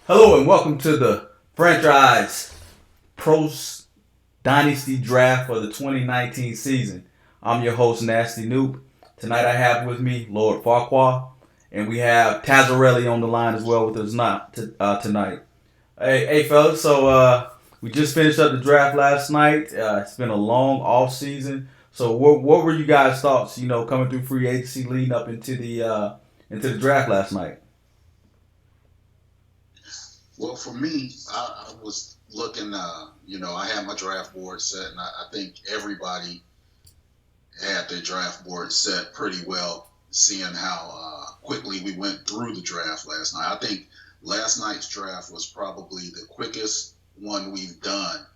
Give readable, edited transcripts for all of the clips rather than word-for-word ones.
Hello and welcome to the Franchise Pro Dynasty Draft for the 2019 season. I'm your host, Nasty Noob. Tonight I have with me Lord Farquhar, and we have Tazarelli on the line as well with us tonight. Hey fellas, so we just finished up the draft last night. It's been a long off season. So what were you guys' thoughts? Coming through free agency, leading up into the draft last night. Well, for me, I was looking, I had my draft board set, and I think everybody had their draft board set pretty well, seeing how quickly we went through the draft last night. I think last night's draft was probably the quickest one we've done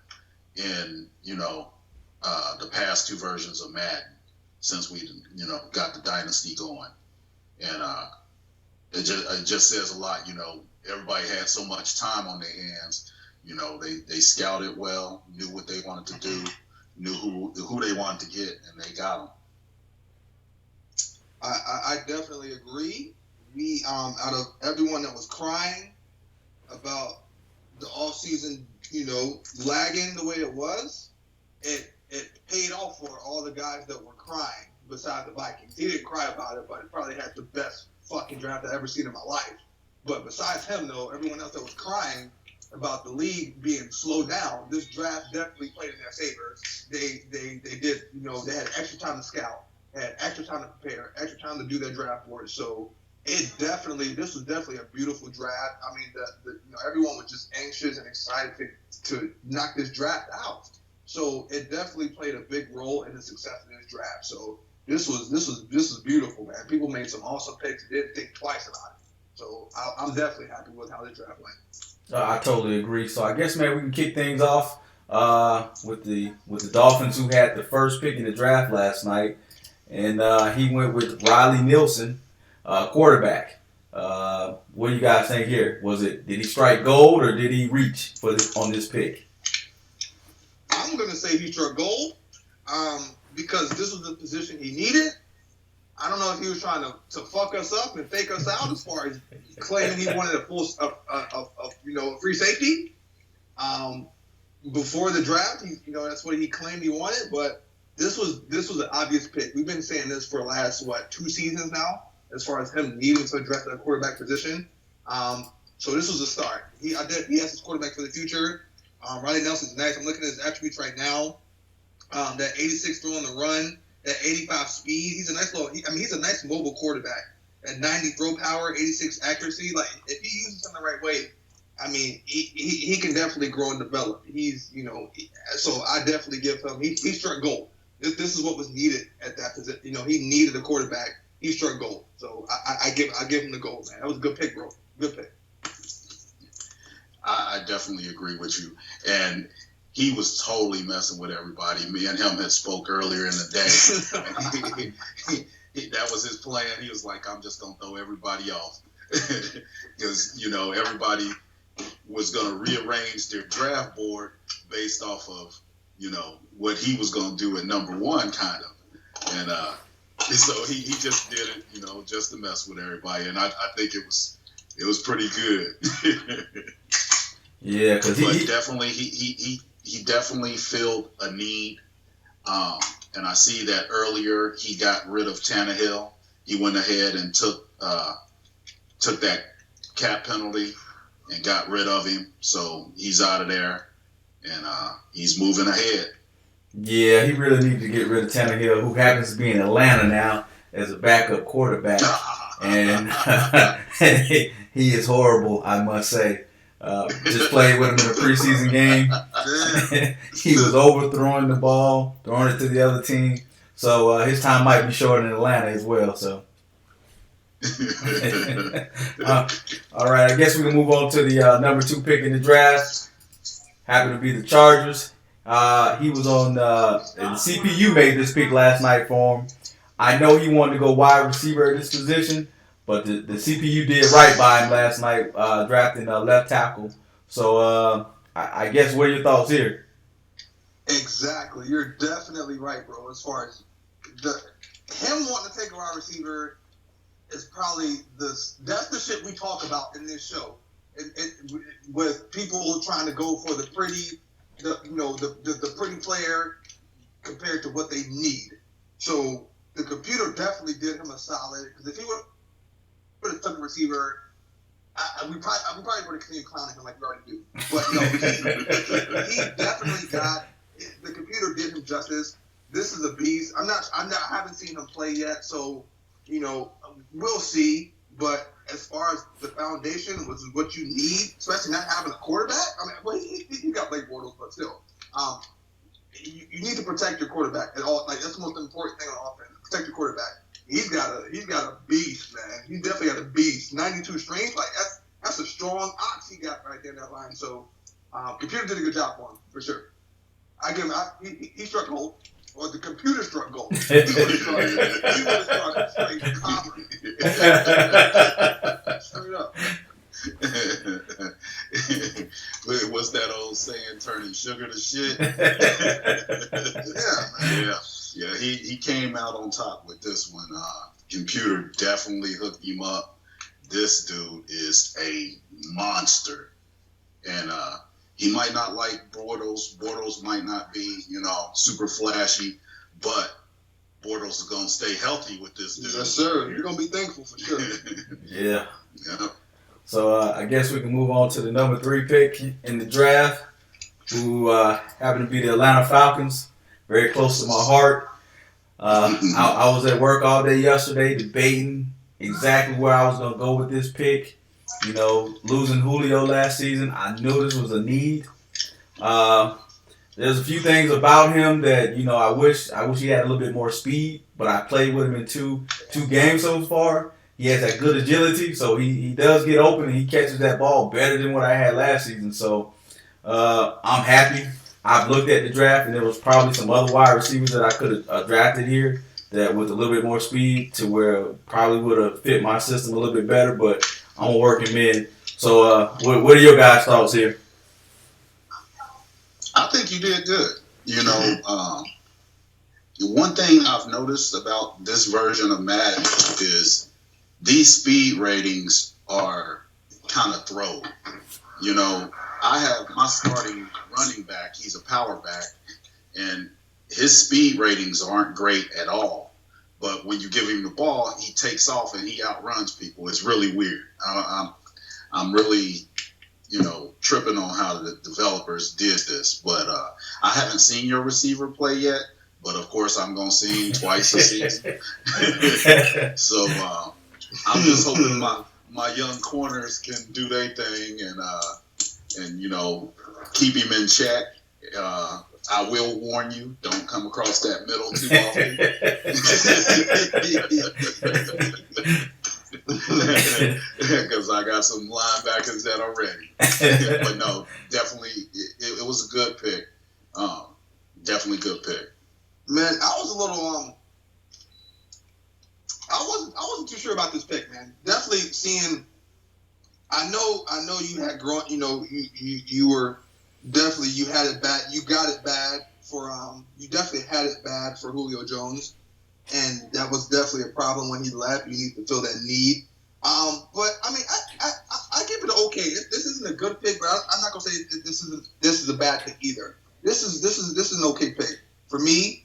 in, the past two versions of Madden since we, got the Dynasty going. And it just says a lot, everybody had so much time on their hands. They scouted well, knew what they wanted to do, knew who they wanted to get, and they got them. I definitely agree. We out of everyone that was crying about the offseason, lagging the way it was, it paid off for all the guys that were crying besides the Vikings. He didn't cry about it, but he probably had the best fucking draft I've ever seen in my life. But besides him, though, everyone else that was crying about the league being slowed down, this draft definitely played in their favor. They did, they had extra time to scout, had extra time to prepare, extra time to do their draft board. So this was definitely a beautiful draft. I mean, everyone was just anxious and excited to knock this draft out. So it definitely played a big role in the success of this draft. So this was beautiful, man. People made some awesome picks. They didn't think twice about it. So I'm definitely happy with how the draft went. I totally agree. So I guess, man, we can kick things off with the Dolphins, who had the first pick in the draft last night, and he went with Riley Nielsen, quarterback. What do you guys think here? Did he strike gold or did he reach on this pick? I'm gonna say he struck gold because this was the position he needed. I don't know if he was trying to fuck us up and fake us out as far as claiming he wanted a free safety. Before the draft, that's what he claimed he wanted. But this was an obvious pick. We've been saying this for the last 2 seasons now, as far as him needing to address the quarterback position. So this was a start. He has his quarterback for the future. Riley Nelson's nice. I'm looking at his attributes right now. That 86 throw on the run. That 85 speed, he's a nice mobile quarterback. At 90 throw power, 86 accuracy. Like, if he uses him the right way, I mean, he can definitely grow and develop. So I definitely give him. He struck gold. This is what was needed at that position. He needed a quarterback. He struck gold. So I give him the gold, man. That was a good pick, bro. Good pick. I definitely agree with you, and he was totally messing with everybody. Me and him had spoke earlier in the day. That was his plan. He was like, I'm just going to throw everybody off. Because, everybody was going to rearrange their draft board based off of, what he was going to do at number one, kind of. And so he just did it, just to mess with everybody. And I think it was pretty good. Yeah, because he definitely filled a need, and I see that earlier he got rid of Tannehill. He went ahead and took that cap penalty and got rid of him, so he's out of there, and he's moving ahead. Yeah, he really needed to get rid of Tannehill, who happens to be in Atlanta now as a backup quarterback, and he is horrible, I must say. Just played with him in a preseason game. He was overthrowing the ball, throwing it to the other team. So his time might be short in Atlanta as well. So, all right, I guess we can move on to the number 2 pick in the draft. Happened to be the Chargers. He was on the CPU made this pick last night for him. I know he wanted to go wide receiver at this position, but the CPU did right by him last night, drafting left tackle. So I guess what are your thoughts here? Exactly. You're definitely right, bro. As far as him wanting to take a wide receiver is probably that's the shit we talk about in this show. With people trying to go for the pretty player compared to what they need. So the computer definitely did him a solid, because if he would have took a receiver, we probably would have continued clowning him like we already do. But no, he definitely got the computer did him justice. This is a beast. I haven't seen him play yet, so we'll see. But as far as the foundation, which is what you need, especially not having a quarterback. I mean, well, he got Blake Bortles, but still, you need to protect your quarterback at all. Like, that's the most important thing on offense. Protect your quarterback. He's got a beast, man. He definitely got a beast. 92 strength, like that's a strong ox he got right there in that line. So, computer did a good job for him for sure. I give him. He struck gold. Or the computer struck gold. He would have struck straight copper. Straight up. What's that old saying, turning sugar to shit? Yeah. He came out on top with this one. Computer definitely hooked him up. This dude is a monster. And he might not like Bortles. Bortles might not be, super flashy, but Bortles is going to stay healthy with this dude. Yes, sir. You're going to be thankful for sure. Yeah. Yep. So I guess we can move on to the number 3 pick in the draft, who happened to be the Atlanta Falcons. Very close to my heart. I was at work all day yesterday debating exactly where I was going to go with this pick. Losing Julio last season, I knew this was a need. There's a few things about him that, I wish he had a little bit more speed, but I played with him in two games so far. He has that good agility, so he does get open and he catches that ball better than what I had last season. So I'm happy. I've looked at the draft, and there was probably some other wide receivers that I could have drafted here that with a little bit more speed to where probably would have fit my system a little bit better, but I'm a working man. So what are your guys' thoughts here? I think you did good. One thing I've noticed about this version of Madden is these speed ratings are kind of thrown. I have my starting running back. He's a power back, and his speed ratings aren't great at all. But when you give him the ball, he takes off and he outruns people. It's really weird. I'm really, tripping on how the developers did this. But I haven't seen your receiver play yet. But of course, I'm gonna see him twice a season. So I'm just hoping my young corners can do their thing and keep him in check. I will warn you, don't come across that middle too often. Because I got some linebackers that are ready. But no, definitely, it was a good pick. Definitely good pick. Man, I was a little I wasn't too sure about this pick, man. Definitely seeing. I know you had grown. You were definitely you had it bad. You got it bad for You definitely had it bad for Julio Jones, and that was definitely a problem when he left. You need to fill that need. But I mean, I give it an okay. This isn't a good pick, but I'm not gonna say this is a bad pick either. This is an okay pick for me.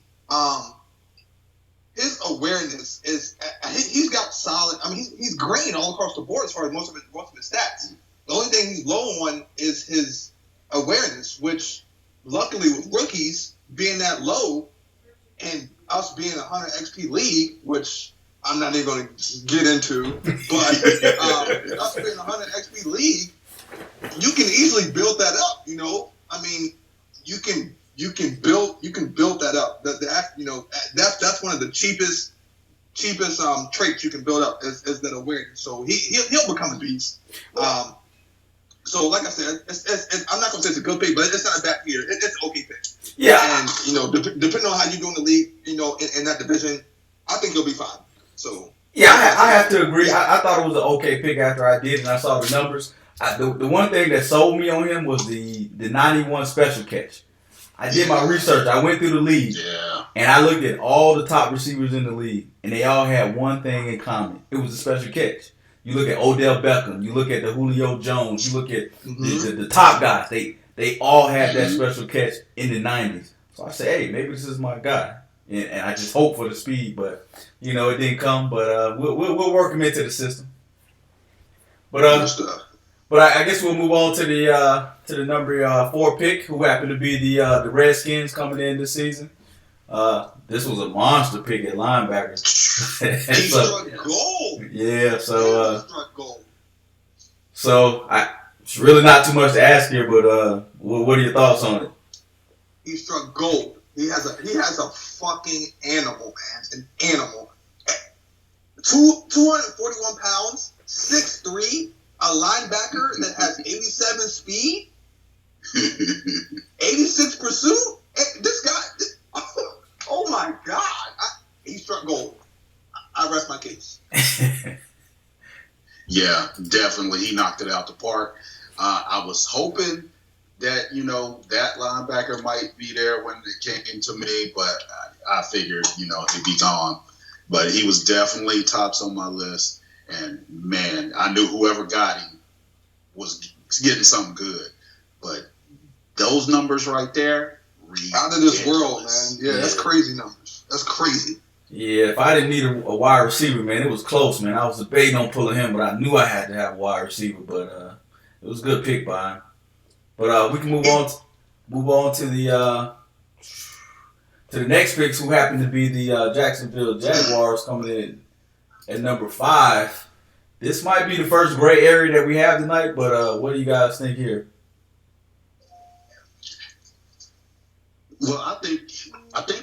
His awareness is he's got solid. I mean, he's great all across the board as far as most of his stats. The only thing he's low on is his awareness, which luckily with rookies being that low and us being a 100 XP league, which I'm not even going to get into, but us being a 100 XP league, you can easily build that up. You know, I mean, you can build that up. That's one of the cheapest traits you can build up is that awareness. So he'll become a beast. So like I said, I'm not gonna say it's a good pick, but it's not a bad pick. It's an okay pick. Yeah. And depending on how you do in the league, in that division, I think you'll be fine. So yeah, I have to agree. I thought it was an okay pick after I did and I saw the numbers. The one thing that sold me on him was the 91 special catch. I did my research. I went through the league. Yeah. And I looked at all the top receivers in the league, and they all had one thing in common. It was a special catch. You look at Odell Beckham. You look at the Julio Jones. You look at the top guys. They all had that special catch in the 90s. So I said, hey, maybe this is my guy. And I just hope for the speed, but, it didn't come. But we'll work him into the system. But I guess we'll move on to the number 4 pick, who happened to be the Redskins coming in this season. This was a monster pick at linebacker. He struck gold. Yeah, so it's really not too much to ask here, but what are your thoughts on it? He struck gold. He has a fucking animal, man. An animal. 241 pounds, 6'3", a linebacker that has 87 speed, 86 pursuit. This guy, oh my God, he struck gold. I rest my case. Yeah, definitely. He knocked it out the park. I was hoping that, that linebacker might be there when it came to me, but I figured, he'd be gone. But he was definitely tops on my list. And, man, I knew whoever got him was getting something good. But those numbers right there, out of this world, man. Yeah, that's crazy numbers. That's crazy. Yeah, if I didn't need a wide receiver, man, it was close, man. I was debating on pulling him, but I knew I had to have a wide receiver. But it was a good pick by him. But we can move on to the next picks, who happen to be the Jacksonville Jaguars coming in at number 5. This might be the first gray area that we have tonight, but what do you guys think here? Well, I think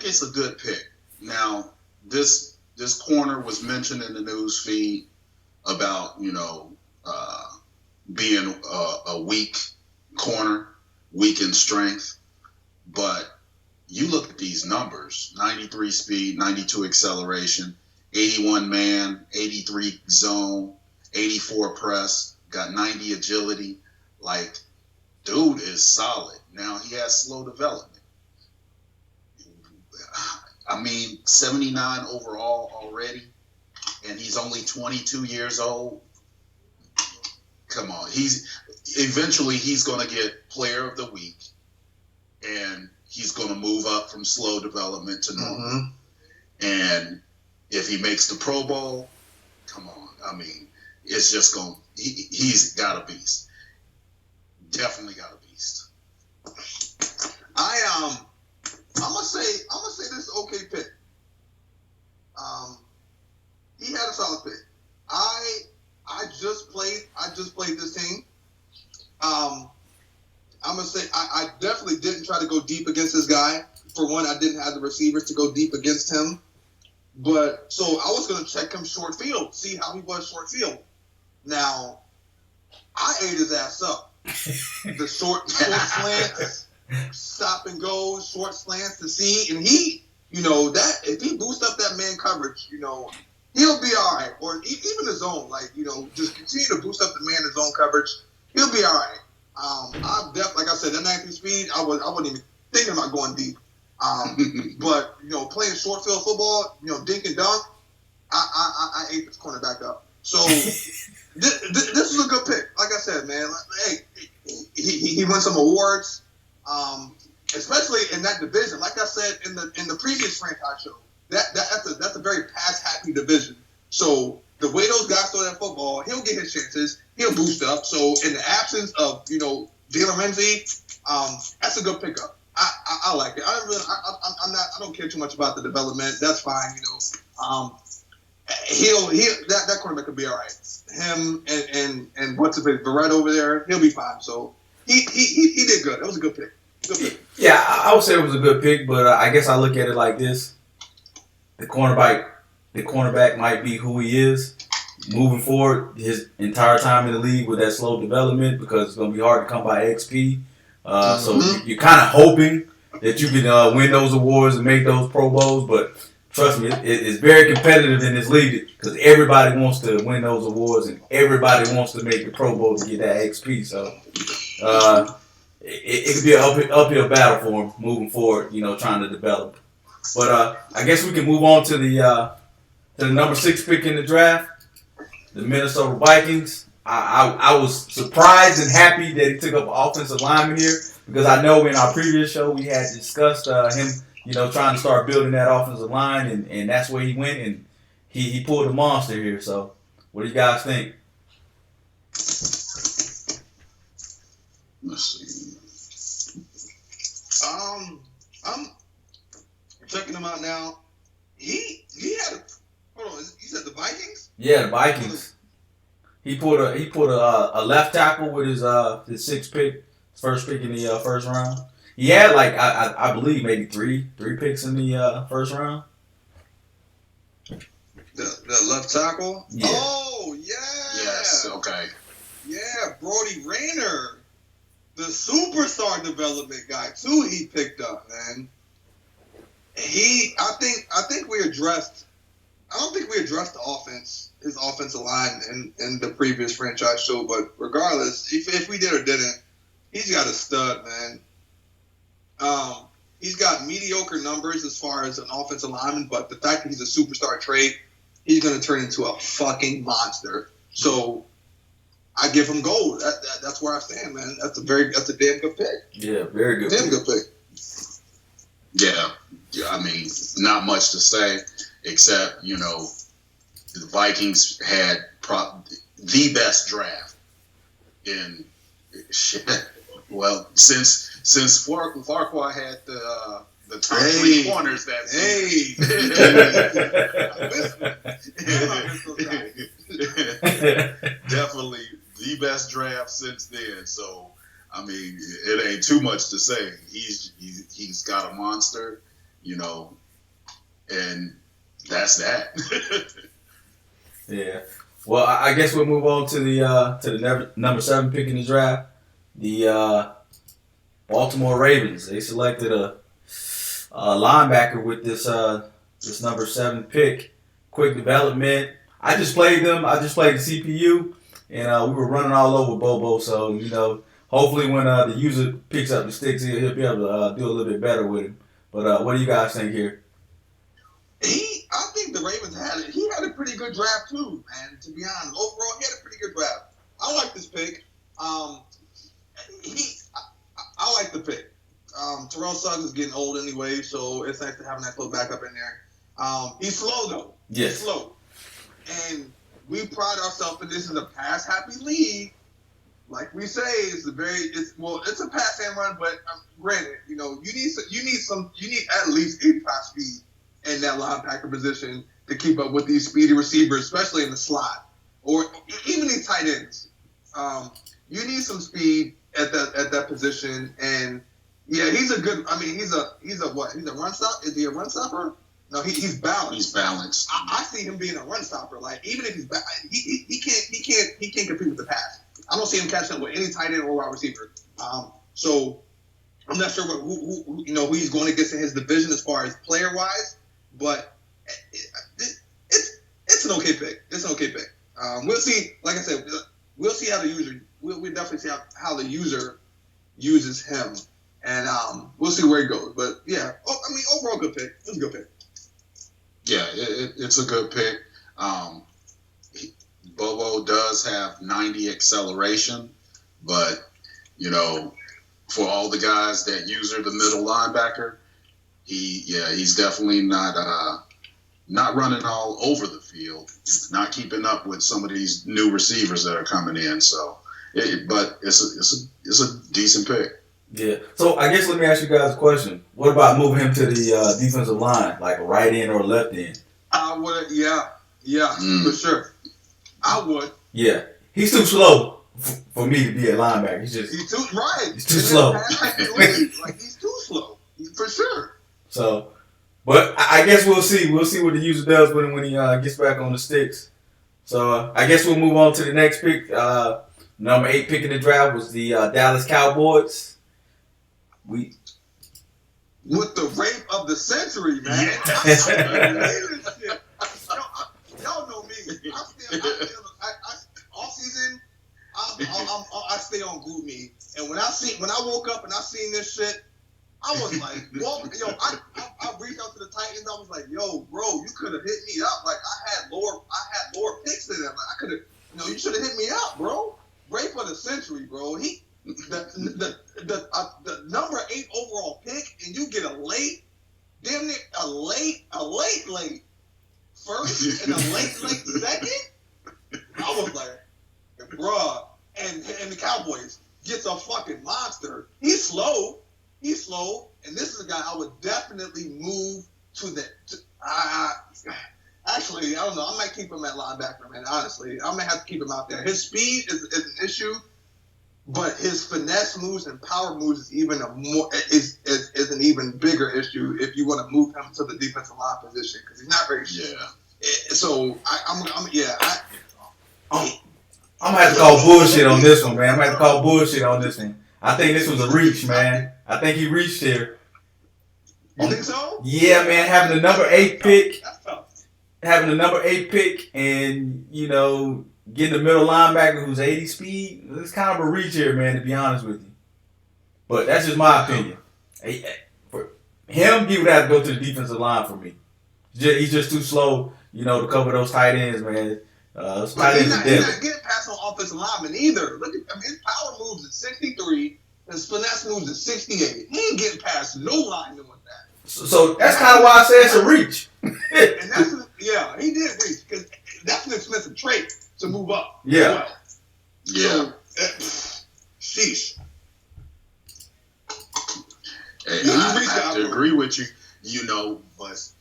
it's a good pick. Now, this corner was mentioned in the news feed about being a weak corner, weak in strength, but you look at these numbers: 93 speed, 92 acceleration, 81 man, 83 zone, 84 press, got 90 agility. Like, dude is solid. Now he has slow development. 79 overall already, and he's only 22 years old. Come on, eventually he's going to get Player of the Week, and he's going to move up from slow development to normal. And if he makes the Pro Bowl, come on, it's just going. He's got a beast. Definitely got a beast. I'm gonna say this is an okay pick. He had a solid pick. I just played this team. I'm gonna say I definitely didn't try to go deep against this guy. For one, I didn't have the receivers to go deep against him. But so I was gonna check him short field, see how he was short field. Now, I ate his ass up. The short slants, stop and go, short slants to see, and he, that if he boosts up that man coverage, he'll be all right. Or even the zone, just continue to boost up the man in zone coverage, he'll be all right. I'm definitely, like I said, that 90 speed, I wasn't even thinking about going deep. But playing short field football, dink and dunk, I ate this cornerback up. So this is a good pick. Like I said, man, he won some awards. Especially in that division, like I said in the previous franchise show, that's a very pass happy division. So the way those guys throw that football, he'll get his chances, he'll boost up. So in the absence of Jalen Ramsey, that's a good pickup. I like it. I don't care too much about the development. That's fine. That cornerback could be all right. him and what's the pick, Barrett over there, he'll be fine. So he did good. That was a good pick. Good pick. Yeah, I would say it was a good pick, but I guess I look at it like this: the cornerback might be who he is moving forward. His entire time in the league with that slow development, because it's going to be hard to come by XP. So you're kind of hoping that you can win those awards and make those Pro Bowls, but trust me, it's very competitive in this league because everybody wants to win those awards and everybody wants to make the Pro Bowl to get that XP. So it could be an uphill battle for him moving forward, trying to develop. But I guess we can move on to the number 6 pick in the draft, the Minnesota Vikings. I was surprised and happy that he took up an offensive lineman here because I know in our previous show we had discussed him, trying to start building that offensive line, and that's where he went, and he pulled a monster here. So, what do you guys think? Let's see. I'm checking him out now. He had hold on. You said the Vikings? Yeah, the Vikings. He put a left tackle with his 6th pick, his first pick in the first round. He had I believe maybe three picks in the first round. The left tackle? Yeah. Oh, yeah. Yes, okay. Yeah, Brody Rayner. The superstar development guy, too, he picked up, man. I think we addressed, I don't think we addressed the offense, his offensive line in the previous franchise show, but regardless, if we did or didn't, he's got a stud, man. He's got mediocre numbers as far as an offensive lineman, but the fact that he's a superstar trait, he's going to turn into a fucking monster. So I give him gold. That's where I stand, man. That's a damn good pick. Yeah, very good. Damn good pick. Yeah, I mean, not much to say except, the Vikings had the best draft in well, since Farquhar had the top 3 corners that definitely the best draft since then. So I mean, it ain't too much to say. He's got a monster, and that's that. Yeah. Well, I guess we'll move on to the number 7 pick in the draft. The Baltimore Ravens. They selected a linebacker with this number 7 pick. Quick development. I just played them. I just played the CPU, and we were running all over Bobo. So hopefully when the user picks up the sticks, he'll be able to do a little bit better with him. But what do you guys think here? I think the Ravens had a pretty good draft too, man. To be honest, overall he had a pretty good draft. I like this pick. I like the pick. Terrell Suggs is getting old anyway, so it's nice to have that close backup in there. He's slow though. Yes. He's slow, and we pride ourselves in this is a pass happy league. Like we say, it's a pass and run, but granted, you need at least 85 speed in that linebacker position to keep up with these speedy receivers, especially in the slot or even these tight ends. You need some speed at that position, and yeah, he's a good. I mean, he's a what? He's a run stop. Is he a run stopper? No, he's balanced. He's balanced. I see him being a run stopper. Like even if he can't compete with the pass. I don't see him catching up with any tight end or wide receiver. So I'm not sure who he's going against in his division as far as player wise, but it's an okay pick. It's an okay pick. We'll see. Like I said, we'll see how the user. We'll definitely see how the user uses him, and we'll see where he goes. But yeah, I mean, overall good pick. It's a good pick. Yeah, it's a good pick. Bobo does have 90 acceleration, but for all the guys that use the middle linebacker, he's definitely not running all over the field, not keeping up with some of these new receivers that are coming in. So, but it's a decent pick. Yeah. So I guess let me ask you guys a question. What about moving him to the defensive line, like a right end or a left end? I would, yeah, for sure. I would. Yeah, he's too slow for me to be a linebacker. He's too right. He's too slow. Like he's too slow for sure. So, but I guess we'll see. We'll see what the user does when he gets back on the sticks. So I guess we'll move on to the next pick. Number 8 pick in the draft was the Dallas Cowboys. With the rape of the century, man. Y'all know me. All season, I stay on Group Me. And when I woke up and I seen this shit, I was like, well, I reached out to the Titans. I was like, yo, bro, you could have hit me up. Like I had lower picks than them. Like I could have, you should have hit me up, bro. Rape of the century, bro. The number 8 overall pick, and you get a late first and a late second. I was like, bruh. And the Cowboys gets a fucking monster. He's slow, and this is a guy I would definitely move to the. Actually, I don't know. I might keep him at linebacker, man. Honestly, I might have to keep him out there. His speed is an issue. But his finesse moves and power moves is even is an even bigger issue if you want to move him to the defensive line position because he's not very good. So I'm gonna have to call bullshit on this one, man. I'm gonna have to call bullshit on this one. I think this was a reach, man. I think he reached here. You think so? Yeah, man. Having the number 8 pick, That's tough. And getting a middle linebacker who's 80 speed, it's kind of a reach here, man, to be honest with you. But that's just my opinion. For him, he would have to go to the defensive line for me. He's just too slow, to cover those tight ends, man. Those tight ends are dead. He's not getting past on offensive linemen either. Look at his power moves at 63, his finesse moves at 68. He ain't getting past no lineman with that. So that's kind of why I say it's a reach. And he did reach because that's an expensive trait to move up. Yeah. Well. Yeah. So, sheesh. Hey, I have to agree with you, but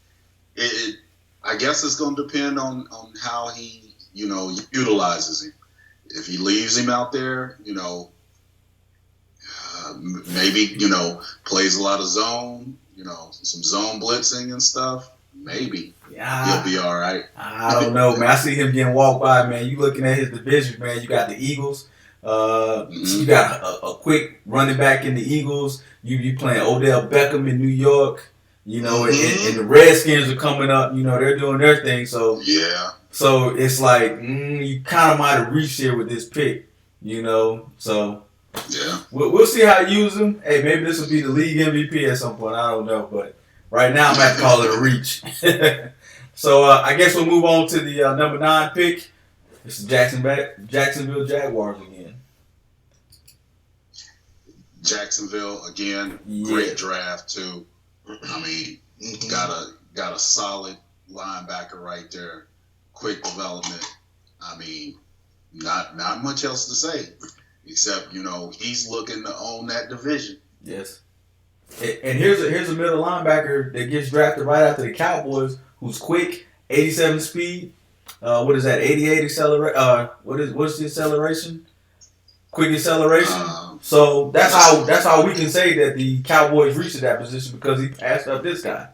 I guess it's going to depend on how he, utilizes him. If he leaves him out there, maybe, plays a lot of zone, some zone blitzing and stuff, maybe. Yeah, he'll be all right. I don't know, man. I see him getting walked by, man. You looking at his division, man. You got the Eagles. You got a quick running back in the Eagles. You playing Odell Beckham in New York. And the Redskins are coming up. They're doing their thing. So yeah. So it's like you kind of might have reached here with this pick. So yeah. We'll see how you use him. Hey, maybe this will be the league MVP at some point. I don't know, but right now I'm going to have to call it a reach. So I guess we'll move on to the number 9 pick. It's the Jacksonville Jaguars again. Jacksonville again, great draft too. I mean, got a solid linebacker right there, quick development. I mean, not much else to say except he's looking to own that division. Yes. And here's a middle linebacker that gets drafted right after the Cowboys, who's quick, 87 speed. What is that? 88 acceleration. What's the acceleration? Quick acceleration. So that's how we can say that the Cowboys reached that position because he passed up this guy.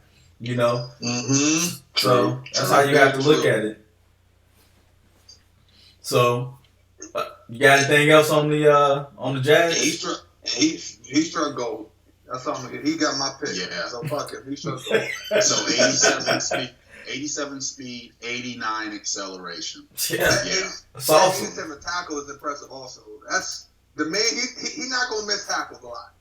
So that's how you have to look at it. So you got anything else on the Jags? He struck gold. That's all I'm gonna get. He got my pick. Yeah. So fuck it. He struck gold. So 87 speed, 89 acceleration. Yeah. That's awesome. 87 tackle is impressive also. That's the man. He's not gonna miss tackles a lot.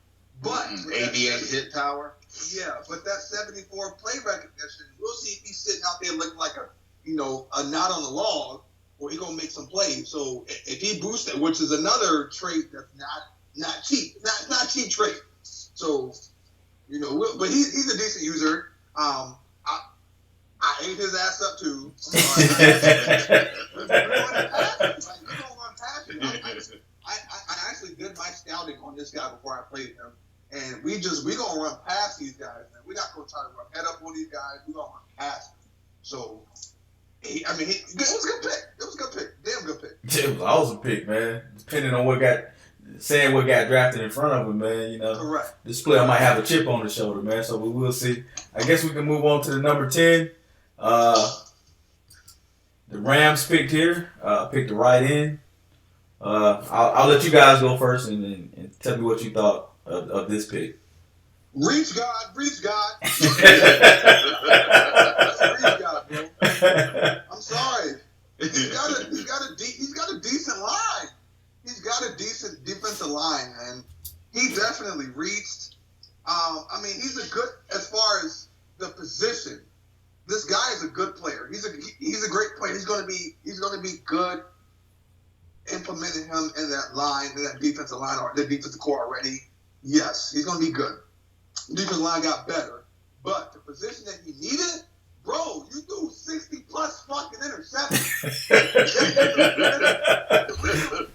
But 88 hit power. Yeah, but that 74 play recognition, we'll see if he's sitting out there looking like a knot on the log, or he gonna make some plays. So if he boosts it, which is another trait that's not cheap, not cheap trait. So but he's a decent user. I ate his ass up too. We're going to run past him. I actually did my scouting on this guy before I played him. And we gonna run past these guys, man. We're not gonna try to run head up on these guys. We're gonna run past them. So it was a good pick. It was a good pick. Damn good pick. It was an awesome pick, man. Depending on what got drafted in front of him, man. You know, Correct. this player might have a chip on the shoulder, man. So we will see. I guess we can move on to the number 10. The Rams picked here. Picked the right end. I'll let you guys go first and tell me what you thought of this pick. Reach God. Reach God, bro. I'm sorry. He's got a decent line. He's got a decent defensive line, and he definitely reached. He's a good as far as the position. This guy is a good player. He's a great player. He's going to be good. Implementing him in that line, in that defensive line or the defensive core already. Yes, he's going to be good. Defensive line got better, but the position that he needed, bro, you threw 60+ fucking interceptions.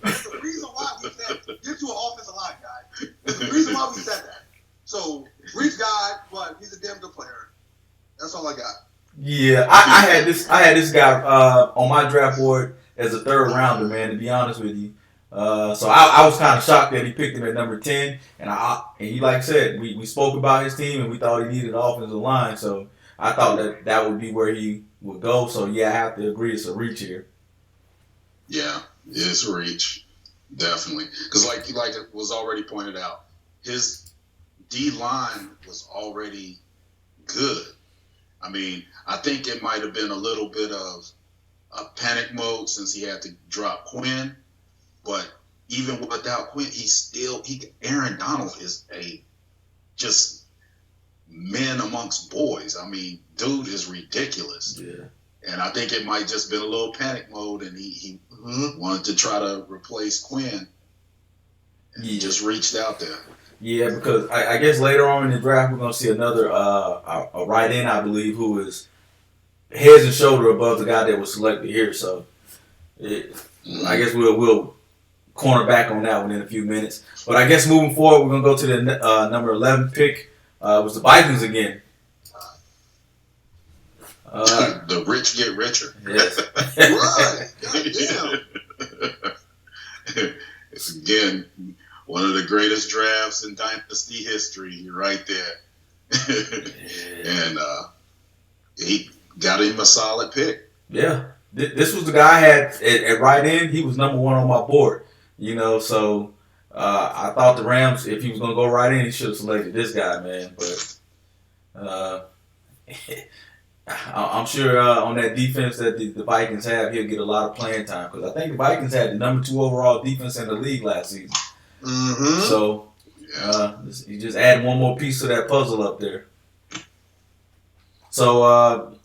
There's a reason why we said you're to an offensive line guy. There's a reason why we said that. So reach God, but he's a damn good player. That's all I got. Yeah, I had this guy on my draft board as a third rounder, man. To be honest with you. So I was kind of shocked that he picked him at number 10, and he, like I said, we spoke about his team and we thought he needed an offensive line, so I thought that would be where he would go. So yeah, I have to agree, it's a reach here. Yeah, it's a reach, definitely, because like it was already pointed out, his D line was already good. I mean, I think it might have been a little bit of a panic mode since he had to drop Quinn. But even without Quinn, Aaron Donald is a just man amongst boys. I mean, dude is ridiculous. Yeah. And I think it might just been a little panic mode, and he wanted to try to replace Quinn. And he just reached out there. Yeah, because I guess later on in the draft we're gonna see another a right end, I believe, who is heads and shoulder above the guy that was selected here. So I guess we'll corner back on that one in a few minutes. But I guess moving forward, we're going to go to the number 11 pick. It was the Vikings again. The rich get richer. Yes. Right. Goddamn. It's, again, one of the greatest drafts in Dynasty history right there. And he got him a solid pick. Yeah. This was the guy I had at right end. He was number 1 on my board. You know, so I thought the Rams, if he was going to go right in, he should have selected this guy, man. But I'm sure on that defense that the Vikings have, he'll get a lot of playing time. Because I think the Vikings had the number 2 overall defense in the league last season. Mm-hmm. So you just add one more piece to that puzzle up there. So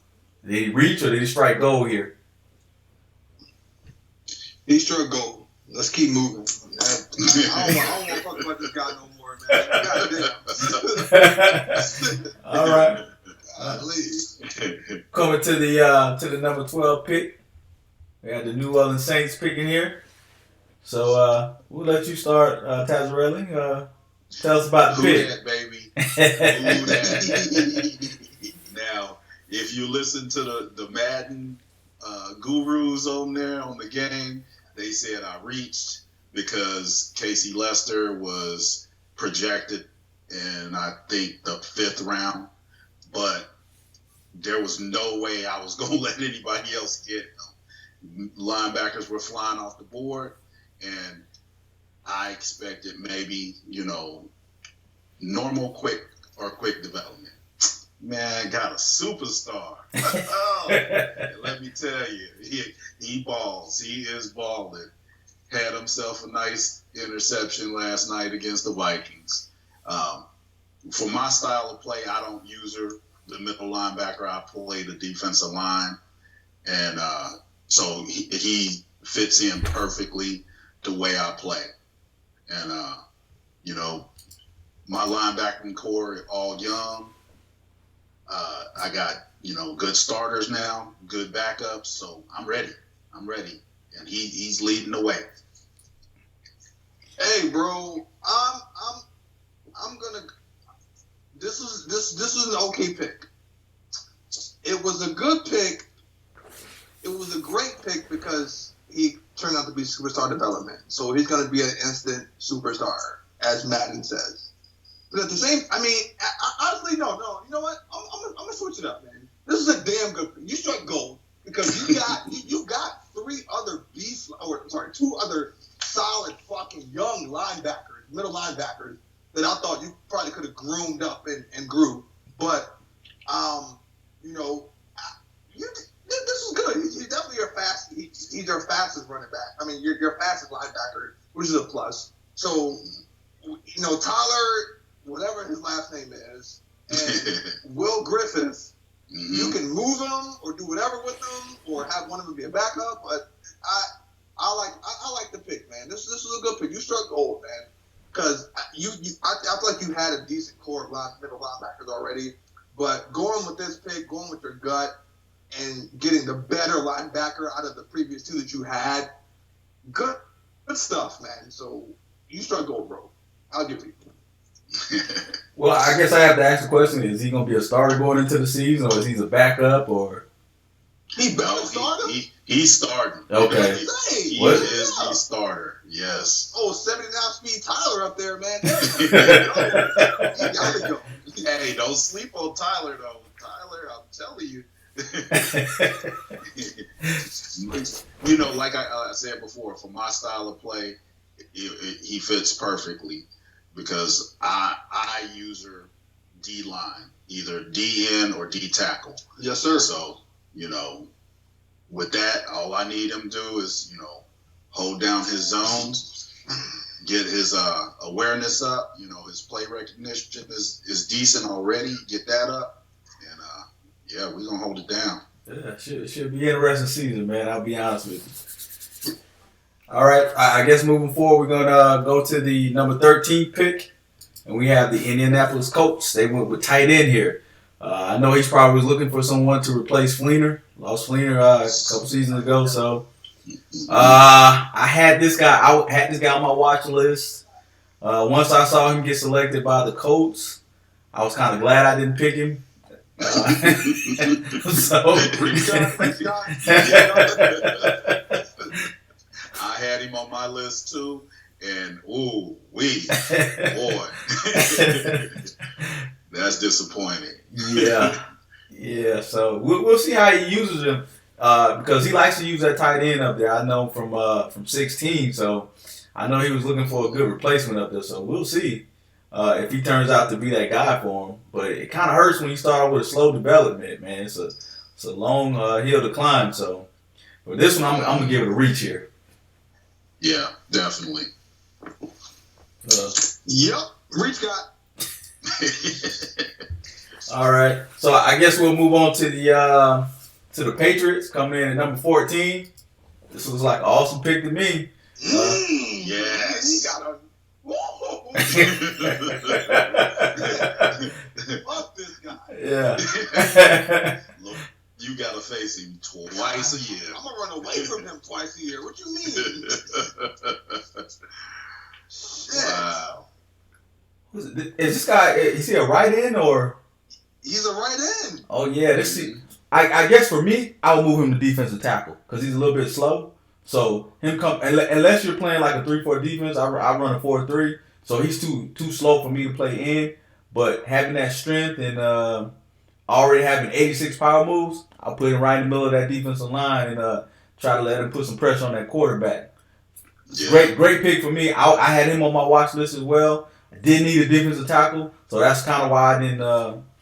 did he reach or did he strike gold here? He struck gold. Let's keep moving. I don't want to talk about this guy no more, man. Goddamn. All right. Please. Coming to the number 12 pick. We got the New Orleans Saints picking here. So we'll let you start, Tazarelli. Tell us about the pick. That, baby. Who that? Now, if you listen to the Madden gurus on there on the game, they said I reached because Casey Lester was projected in, I think, the 5th round. But there was no way I was going to let anybody else get him. Linebackers were flying off the board, and I expected maybe, normal quick development. Man, got a superstar. And let me tell you, he balls. He is balling. Had himself a nice interception last night against the Vikings. For my style of play, I don't use the middle linebacker. I play the defensive line. And so he fits in perfectly the way I play. And, my linebacking core all young. I got, good starters now, good backups, so I'm ready. And he's leading the way. Hey, bro, I'm gonna. This is an okay pick. It was a good pick it was a great pick because he turned out to be superstar development. So he's going to be an instant superstar, as Madden says. But at the same, I mean, honestly, no. You know what? I'm gonna switch it up, man. This is a damn good pick. You struck gold because you got two other solid fucking young linebackers, middle linebackers that I thought you probably could have groomed up and grew. But you know, this is good. He's definitely he's your fastest running back. I mean, your fastest linebacker, which is a plus. So, you know, Tyler, whatever his last name is, and Will Griffith, you can move him or do whatever with him, or have one of them be a backup. But I like the pick, man. This is a good pick. You struck gold, man, because I feel like you had a decent core of middle linebackers already. But going with this pick, going with your gut, and getting the better linebacker out of the previous two that you had, good stuff, man. So you struck gold, bro. I'll give you. Well, I guess I have to ask the question: is he going to be a starter going into the season, or is he a backup, or? He better starter? He's starting. Okay. He is the starter. Yes. Oh, 79 speed Tyler up there, man. He gotta go. Hey, don't sleep on Tyler, though. Tyler, I'm telling you. You know, like I said before, for my style of play, he fits perfectly because I user D line, either DN or D tackle. Yes, sir. So, you know, with that, all I need him to do is, you know, hold down his zones, get his awareness up. You know, his play recognition is decent already. Get that up, and yeah, we're gonna hold it down. Yeah, should be an interesting season, man. I'll be honest with you. All right, I guess moving forward, we're gonna go to the number 13 pick, and we have the Indianapolis Colts. They went with tight end here. I know he's probably was looking for someone to replace Fleener. Lost Fleener a couple seasons ago, so I had this guy. I had this guy on my watch list. Once I saw him get selected by the Colts, I was kind of glad I didn't pick him. So I had him on my list too, and boy, that's disappointing. Yeah. So we'll see how he uses him because he likes to use that tight end up there. I know from 16, so I know he was looking for a good replacement up there. So we'll see if he turns out to be that guy for him. But it kind of hurts when you start with a slow development, man. It's a long hill to climb. So, but this one I'm gonna give it a reach here. Yeah, definitely. Yep, reach got. All right, so I guess we'll move on to the Patriots coming in at number 14. This looks like an awesome pick to me. Yes. He got a. Fuck this guy. Yeah. Look, you gotta face him twice a year. I'm gonna run away from him twice a year. What you mean? Shit. Wow. Is this guy? Is he a right end or? He's a right end. Oh yeah, I guess for me, I would move him to defensive tackle because he's a little bit slow. So unless you're playing like a 3-4 defense, I run a 4-3. So he's too slow for me to play in. But having that strength and already having 86 power moves, I'll put him right in the middle of that defensive line and try to let him put some pressure on that quarterback. Yeah. Great pick for me. I had him on my watch list as well. I didn't need a defensive tackle, so that's kind of why I didn't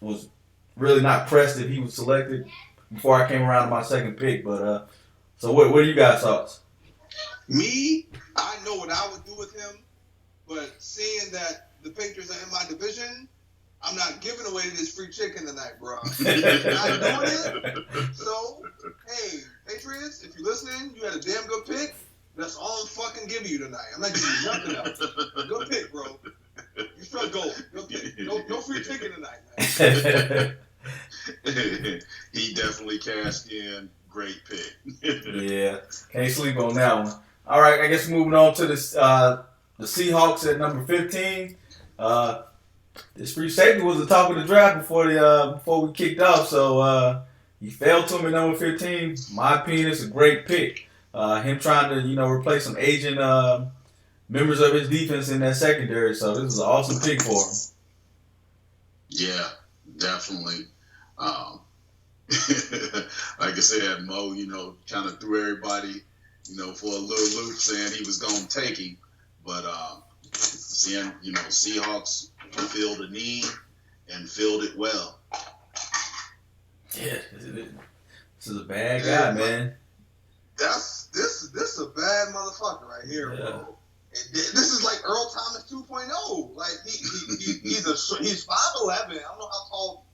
was really not pressed if he was selected before I came around to my second pick. But so what are you guys' thoughts? Me, I know what I would do with him, but seeing that the Patriots are in my division, I'm not giving away this free chicken tonight, bro. I'm not doing it. So, hey, Patriots, if you're listening, you had a damn good pick. That's all I'm fucking giving you tonight. I'm not giving you nothing else. Good pick, bro. You struck gold. Good pick. No free chicken tonight, man. He definitely cashed in. Great pick. Yeah, can't sleep on that one. All right, I guess moving on to this, the Seahawks at number 15. This free safety was the top of the draft before we kicked off. So He fell to him at number 15. My opinion, it's a great pick. Him trying to, replace some aging members of his defense in that secondary. So this is an awesome pick for him. Yeah, definitely. Like I said, Mo, kind of threw everybody, for a little loop saying he was going to take him. But seeing, Seahawks fulfilled a need and filled it well. Yeah, this is a bad guy, man. This is a bad motherfucker right here, bro. This is like Earl Thomas 2.0. Like he's 5'11". I don't know how tall,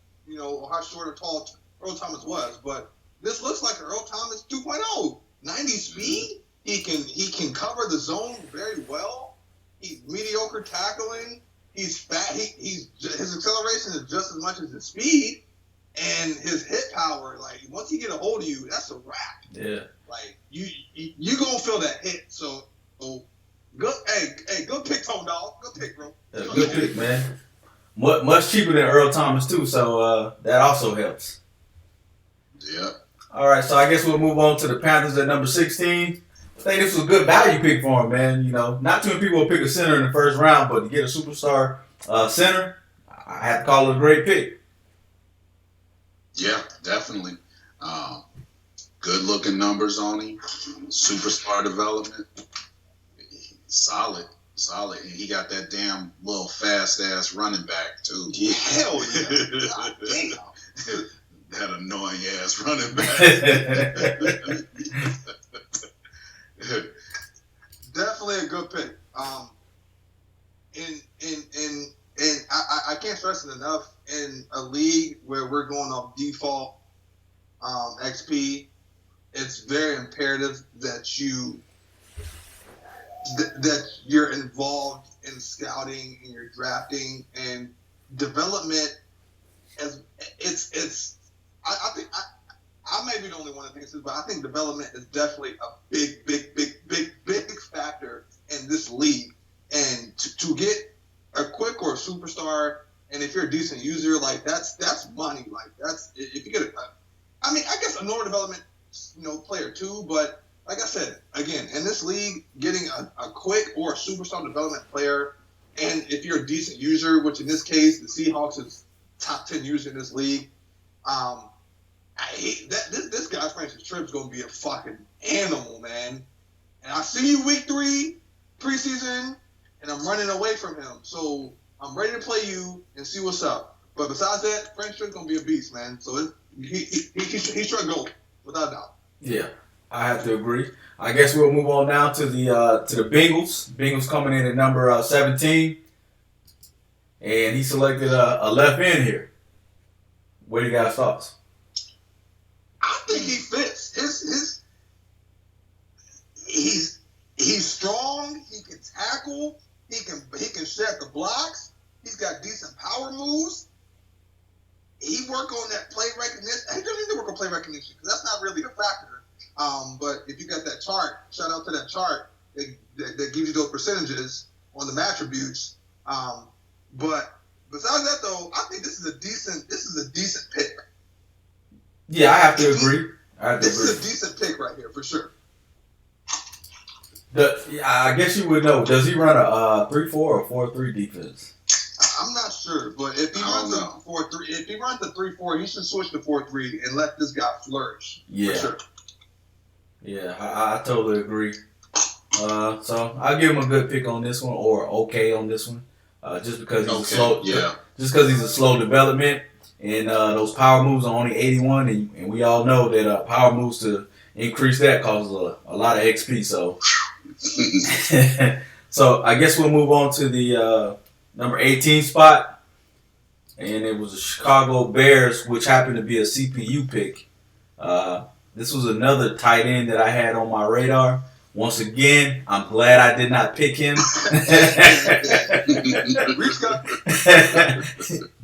or how short or tall Earl Thomas was, but this looks like Earl Thomas 2.0. 90 speed. He can cover the zone very well. He's mediocre tackling. He's fat. His acceleration is just as much as his speed, and his hit power. Like once he get a hold of you, that's a wrap. Yeah. Like you gonna feel that hit. So good. Hey, good pick, Tone Dog. Good pick, bro. Good pick, man. Much cheaper than Earl Thomas too, so that also helps. Yep. All right, so I guess we'll move on to the Panthers at number 16. I think this was a good value pick for him, man. Not too many people will pick a center in the first round, but to get a superstar center, I have to call it a great pick. Yeah, definitely. Good looking numbers on him. Superstar development. Solid. And he got that damn little fast ass running back too. Yeah, hell yeah. God damn. That annoying ass running back. Definitely a good pick. And I can't stress it enough. In a league where we're going off default XP, it's very imperative that you're involved in scouting and your drafting and development. As it's I think I may be the only one that thinks this, but I think development is definitely a big factor in this league. And to get a quick or a superstar, and if you're a decent user, like that's money. Like that's if you get I guess a normal development, player too. But like I said, again, in this league, getting a quick or a superstar development player, and if you're a decent user, which in this case the Seahawks is top 10 user in this league. This guy's Francis Tripp's gonna be a fucking animal, man. And I see you week 3 preseason, and I'm running away from him. So I'm ready to play you and see what's up. But besides that, Francis Tripp's gonna be a beast, man. So he's trying to go without a doubt. Yeah, I have to agree. I guess we'll move on now to the Bengals. Bengals coming in at number 17, and he selected a left end here. What do you guys' thoughts? I think he fits. He's strong. He can tackle. He can shed the blocks. He's got decent power moves. He work on that play recognition. He doesn't need to work on play recognition because that's not really a factor. But if you got that chart, shout out to that chart that gives you those percentages on the attributes. But besides that, though, I think this is a decent pick. Yeah, I have to agree. This is a decent pick right here for sure. I guess you would know. Does he run a 3-4 or 4-3 defense? I'm not sure, but if he runs a 4-3, if he runs a 3-4, he should switch to 4-3 and let this guy flourish. Yeah, for sure. Yeah, I totally agree. So I'll give him a good pick on this one, or okay on this one, just because he's slow. Yeah. Just because he's a slow development, and those power moves are only 81, and we all know that power moves to increase that causes a lot of XP. So, so I guess we'll move on to the number 18 spot, and it was the Chicago Bears, which happened to be a CPU pick. This was another tight end that I had on my radar. Once again, I'm glad I did not pick him.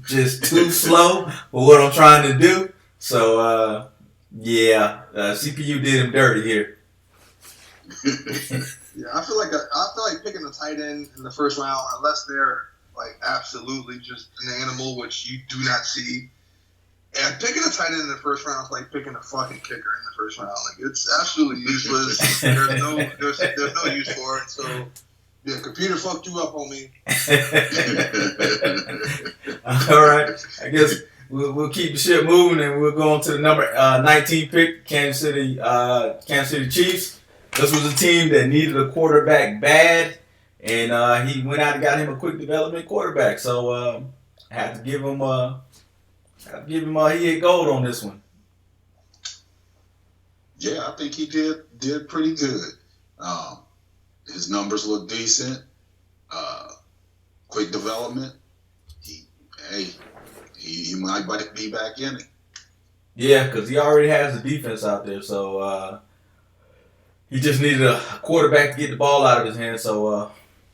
Just too slow for what I'm trying to do. So, CPU did him dirty here. Yeah, I feel like picking a tight end in the first round, unless they're like absolutely just an animal, which you do not see. And picking a tight end in the first round is like picking a fucking kicker in the first round. Like, it's absolutely useless. There's no use for it. So, yeah, computer fucked you up, homie. All right. I guess we'll keep the shit moving and we'll go on to the number 19 pick, Kansas City Chiefs. This was a team that needed a quarterback bad, and he went out and got him a quick development quarterback. So I had to give him he hit gold on this one. Yeah, I think he did pretty good. His numbers look decent. Quick development. He might be back in it. Yeah, because he already has the defense out there, so he just needed a quarterback to get the ball out of his hands. So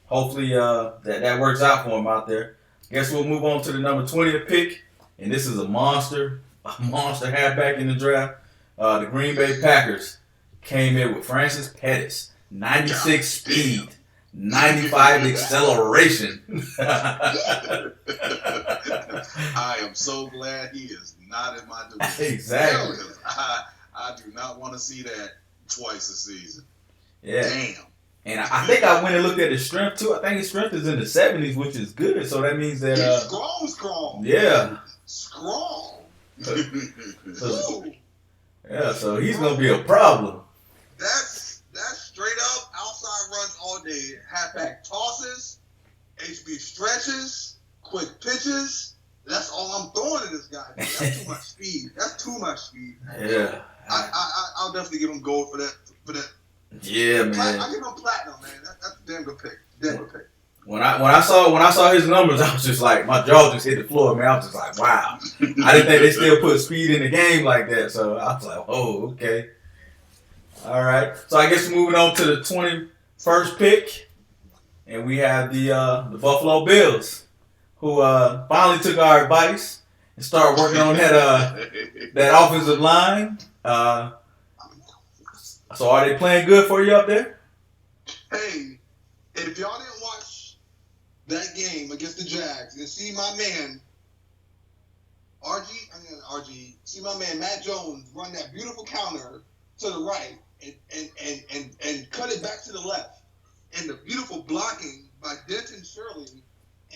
hopefully that works out for him out there. Guess we'll move on to the number 20th pick, and this is a monster halfback in the draft. The Green Bay Packers came in with Francis Pettis, 96 speed, 95 acceleration. I am so glad he is not in my division. Exactly. I do not want to see that twice a season. Yeah. Damn. And I think I went and looked at his strength too. I think his strength is in the 70s, which is good. So that means that He's strong. Yeah. Strong. Yeah, so he's gonna be a problem. That's straight up outside runs all day. Halfback tosses, HB stretches, quick pitches. That's all I'm throwing at this guy. That's too much speed. Yeah. I'll definitely give him gold for that. Yeah, man. I give him platinum, man. That's a damn good pick. When I saw his numbers, I was just like, my jaw just hit the floor, man. I was just like, wow. I didn't think they still put speed in the game like that. So I was like, oh, okay. All right. So I guess we're moving on to the 21st pick. And we have the Buffalo Bills, who finally took our advice and started working on that offensive line. So are they playing good for you up there? Hey, if y'all didn't watch that game against the Jags and see my man see my man Matt Jones run that beautiful counter to the right and cut it back to the left, and the beautiful blocking by Denton Shirley,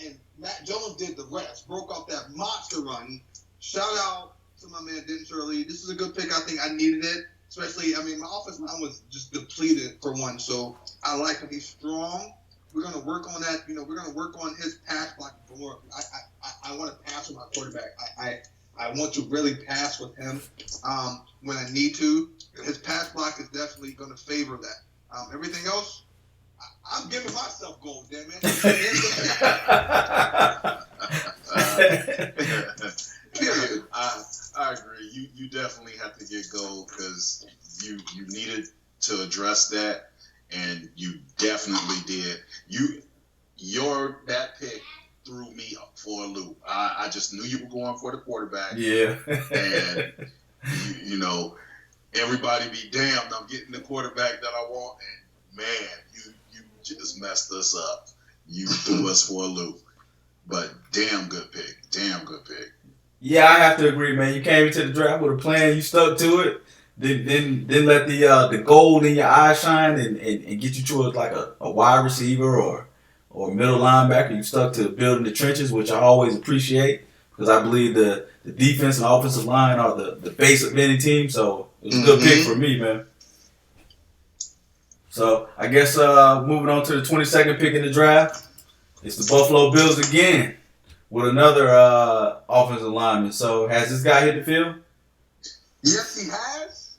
and Matt Jones did the rest, broke off that monster run. Shout out to my man Denton Shirley. This is a good pick. I think I needed it. Especially, my offensive line was just depleted for one, so I like him. He's strong. We're going to work on that. We're going to work on his pass blocking for more. I want to pass with my quarterback. I want to really pass with him when I need to. His pass block is definitely going to favor that. Everything else, I'm giving myself gold, damn it. Period. I agree. You definitely have to get gold because you needed to address that, and you definitely did. That pick threw me for a loop. I just knew you were going for the quarterback. Yeah. And everybody be damned. I'm getting the quarterback that I want, and man, you just messed us up. You threw us for a loop. But damn good pick. Yeah, I have to agree, man. You came into the draft with a plan. You stuck to it. Then let the gold in your eyes shine and get you towards like a wide receiver or middle linebacker. You stuck to building the trenches, which I always appreciate because I believe the defense and offensive line are the base of any team. So it was a good pick for me, man. So I guess moving on to the 22nd pick in the draft, it's the Buffalo Bills again with another offensive lineman. So has this guy hit the field? Yes, he has.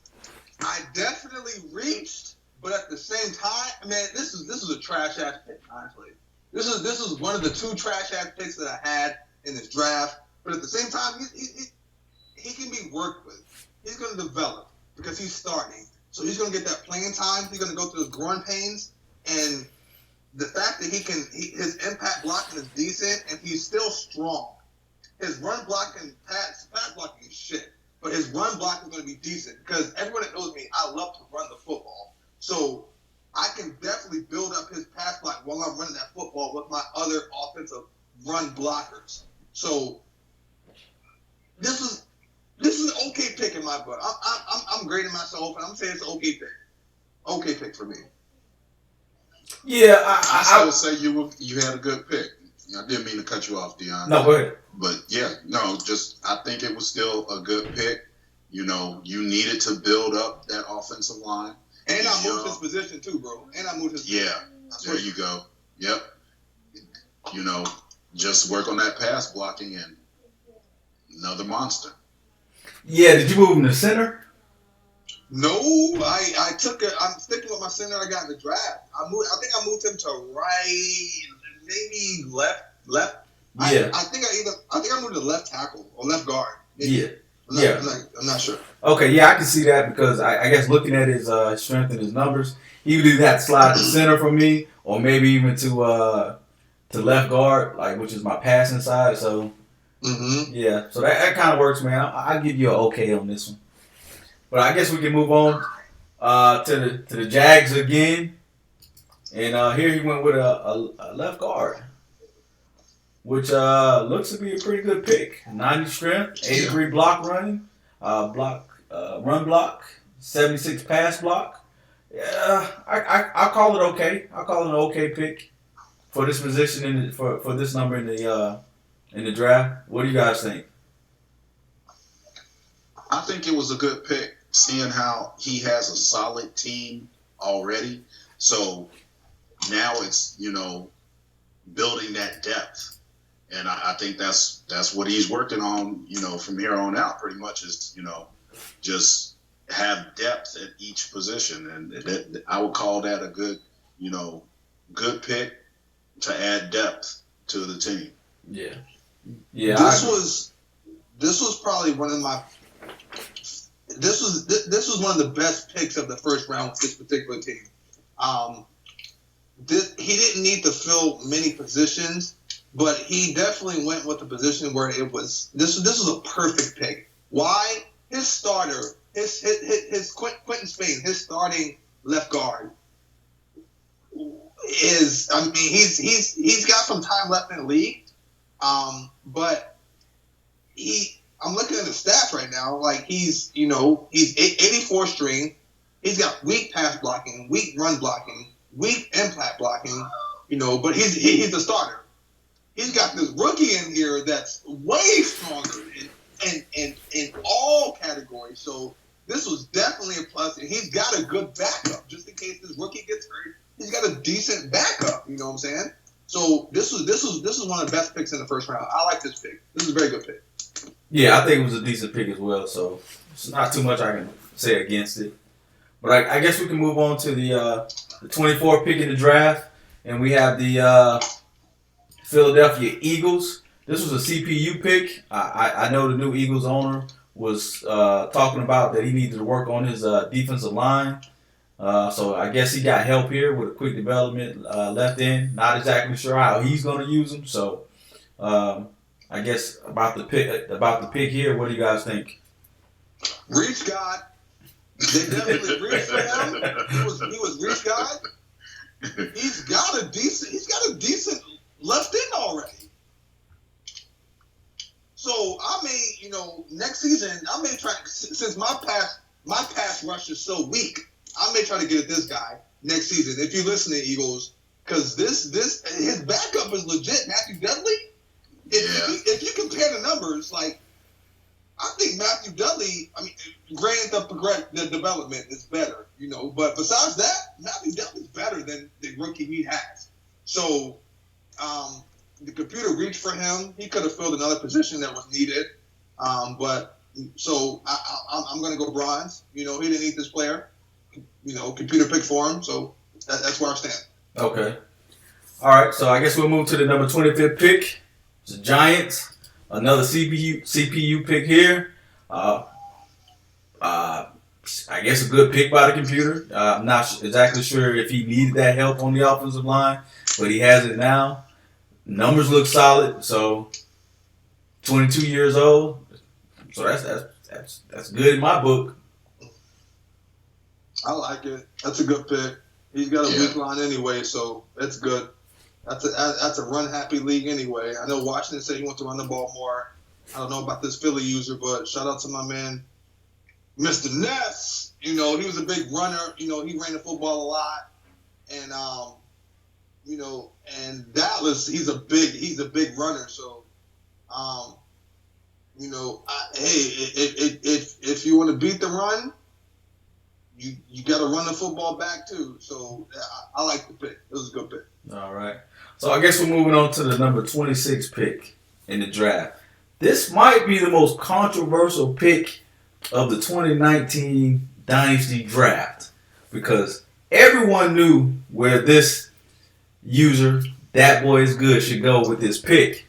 I definitely reached, but at the same time, man, this is a trash ass pick. Honestly, this is one of the two trash ass picks that I had in this draft. But at the same time, he can be worked with. He's going to develop because he's starting, so he's going to get that playing time. He's going to go through the growing pains, and the fact that his impact blocking is decent and he's still strong. His run blocking, pass blocking is shit. But his run block is going to be decent because everyone that knows me, I love to run the football. So I can definitely build up his pass block while I'm running that football with my other offensive run blockers. So this is This is an okay pick in my book. I'm grading myself, and I'm saying it's an okay pick. Okay pick for me. Yeah, I would say you had a good pick. I didn't mean to cut you off, Dion. No, go ahead. But yeah, no, I think it was still a good pick. You needed to build up that offensive line. And I moved his position too, bro. And I moved his position. Yeah, there you go. Yep. Just work on that pass blocking and another monster. Yeah, did you move him to center? No, I took it. I'm sticking with my center I got in the draft. I think I moved him to right, maybe left. Yeah. I think I moved to left tackle or left guard. Maybe. I'm not sure. Okay, yeah, I can see that because I guess looking at his strength and his numbers, he would either have to slide to center for me or maybe even to left guard, which is my passing side. So yeah, so that kind of works, man. I'll give you an okay on this one. But I guess we can move on to the Jags again, and here he went with a left guard, which looks to be a pretty good pick. 90 strength, 83 block running, run block, 76 pass block. Yeah, I'll call it okay. I'll call it an okay pick for this position for this number in the draft. What do you guys think? I think it was a good pick, seeing how he has a solid team already. So now it's building that depth. And I think that's what he's working on, from here on out, pretty much is, just have depth at each position. And I would call that a good, good pick to add depth to the team. Yeah. This was probably one of my. This was one of the best picks of the first round with this particular team. He didn't need to fill many positions. But he definitely went with a position where it was this was a perfect pick. Why? His starter, his Quentin Spain, his starting left guard he's got some time left in the league. But I'm looking at the stats right now, he's 84 string. He's got weak pass blocking, weak run blocking, weak impact blocking, but he's a starter. He's got this rookie in here that's way stronger in all categories. So this was definitely a plus. And he's got a good backup. Just in case this rookie gets hurt, he's got a decent backup. You know what I'm saying? So this was one of the best picks in the first round. I like this pick. This is a very good pick. Yeah, I think it was a decent pick as well. So it's not too much I can say against it. But I guess we can move on to the 24th pick in the draft. And we have the Philadelphia Eagles. This was a CPU pick. I know the new Eagles owner was talking about that he needed to work on his defensive line. So I guess he got help here with a quick development left in. Not exactly sure how he's going to use him. So I guess about the pick here, what do you guys think? Reach God. They definitely reached for him. He was reach God. He's got a decent left in already. So I may, next season, I may try, since my pass rush is so weak, I may try to get at this guy next season. If you listen to Eagles, because his backup is legit, Matthew Dudley. If you compare the numbers, I think Matthew Dudley, granted the development is better, but besides that, Matthew Dudley's better than the rookie he has. So, the computer reached for him. He could have filled another position that was needed. I'm going to go bronze. He didn't need this player. Computer picked for him. So that's where I stand. Okay. All right. So I guess we'll move to the number 25th pick. It's the Giants. Another CPU pick here. I guess a good pick by the computer. I'm not exactly sure if he needed that help on the offensive line, but he has it now. Numbers look solid. So 22 years old. So that's good in my book. I like it. That's a good pick. He's got a weak line anyway, so that's good. That's a run happy league anyway. I know Washington said he wants to run the ball more. I don't know about this Philly user, but shout out to my man, Mr. Ness. He was a big runner. He ran the football a lot, and and Dallas, he's a big runner. So, if you want to beat the run, you got to run the football back too. So I like the pick. It was a good pick. All right. So I guess we're moving on to the number 26 pick in the draft. This might be the most controversial pick of the 2019 Dynasty draft because everyone knew where this user, that boy is good, should go with this pick.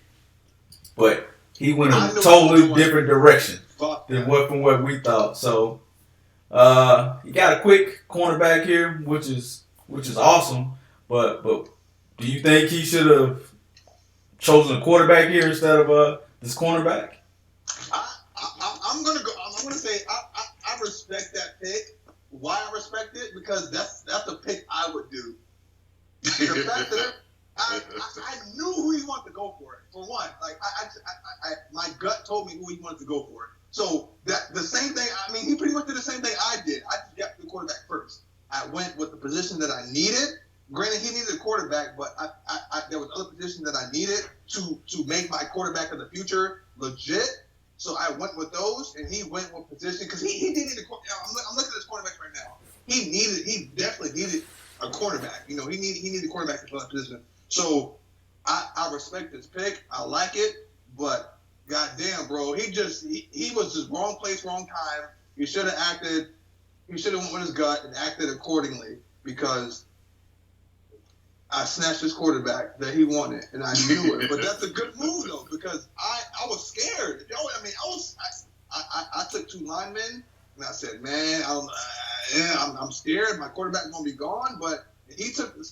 But he went in a totally different direction than what we thought. So he got a quick cornerback here, which is awesome. But do you think he should have chosen a quarterback here instead of this cornerback? I'm gonna say I respect that pick. Why I respect it? Because that's the pick I would do. The fact that I knew who he wanted to go for it. For one, like my gut told me who he wanted to go for. So that the same thing. I mean, he pretty much did the same thing I did. I just got the quarterback first. I went with the position that I needed. Granted, he needed a quarterback, but there was other positions that I needed to make my quarterback of the future legit. So I went with those, and he went with position because he did need a quarterback. I'm looking at his quarterbacks right now. He definitely needed a quarterback. He needed a quarterback to fill that position. So I respect this pick. I like it, but goddamn, bro, he was just wrong place, wrong time. He should have acted. He should have went with his gut and acted accordingly because I snatched his quarterback that he wanted, and I knew it. But that's a good move though, because I was scared. I took two linemen, and I said, man, I'm scared. My quarterback's gonna be gone. But he took the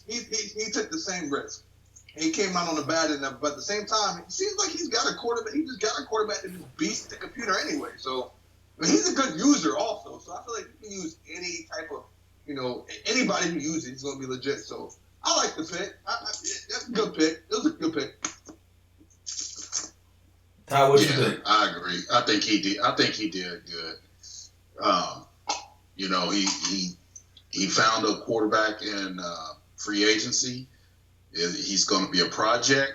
same risk. He came out on the bad end, but at the same time, it seems like he's got a quarterback. He just got a quarterback that just beats the computer anyway. So he's a good user also. So I feel like he can use any type of, anybody who uses it, he's gonna be legit. So I like the pick. That's a good pick. It was a good pick. Ty, what do you think? I agree. I think he did good. He found a quarterback in free agency. He's going to be a project,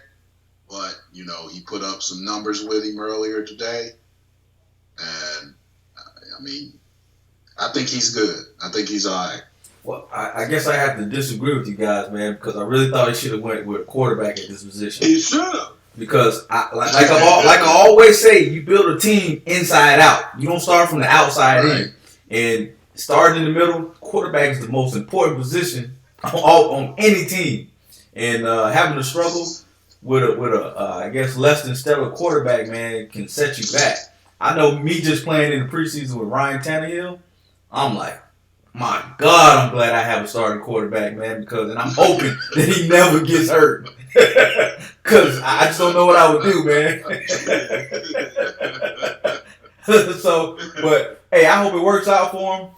but he put up some numbers with him earlier today, and I think he's good. I think he's all right. Well, I guess I have to disagree with you guys, man, because I really thought he should have went with a quarterback at this position. He should have. Because like I always say, you build a team inside out. You don't start from the outside in. And starting in the middle, quarterback is the most important position on any team. And having to struggle with a I guess less than stellar quarterback, man, can set you back. I know me just playing in the preseason with Ryan Tannehill, I'm like, my God, I'm glad I have a starting quarterback, man, and I'm hoping that he never gets hurt. Because I just don't know what I would do, man. But hey, I hope it works out for him.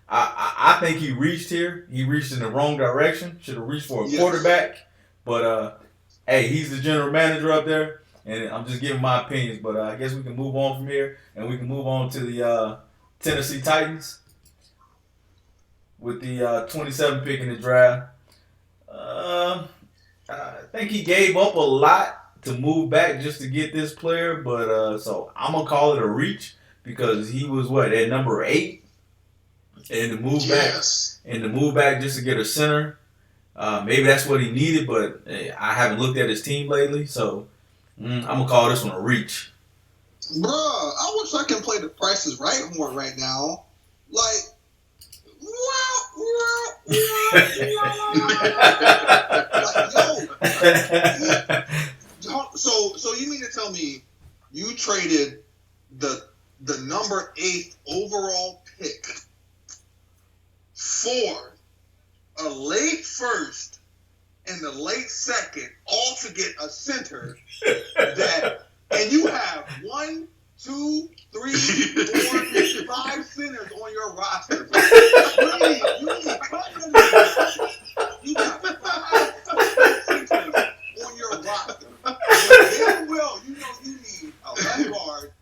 I think he reached here. He reached in the wrong direction. Should have reached for a quarterback. But hey, he's the general manager up there, and I'm just giving my opinions. But I guess we can move on from here, and we can move on to the Tennessee Titans with the 27th pick in the draft. I think he gave up a lot to move back just to get this player, but so I'm gonna call it a reach because he was at number 8, and to move back just to get a center. Maybe that's what he needed, but I haven't looked at his team lately, so I'm gonna call this one a reach. Bruh, I wish I can play the Price is Right more right now. Like, so you mean to tell me you traded the number 8 overall pick for a late first and the late second, all to get a center and you have 1, 2, 3, 4, 5 centers on your roster. You got 5 centers on your roster. But damn well, you need a left guard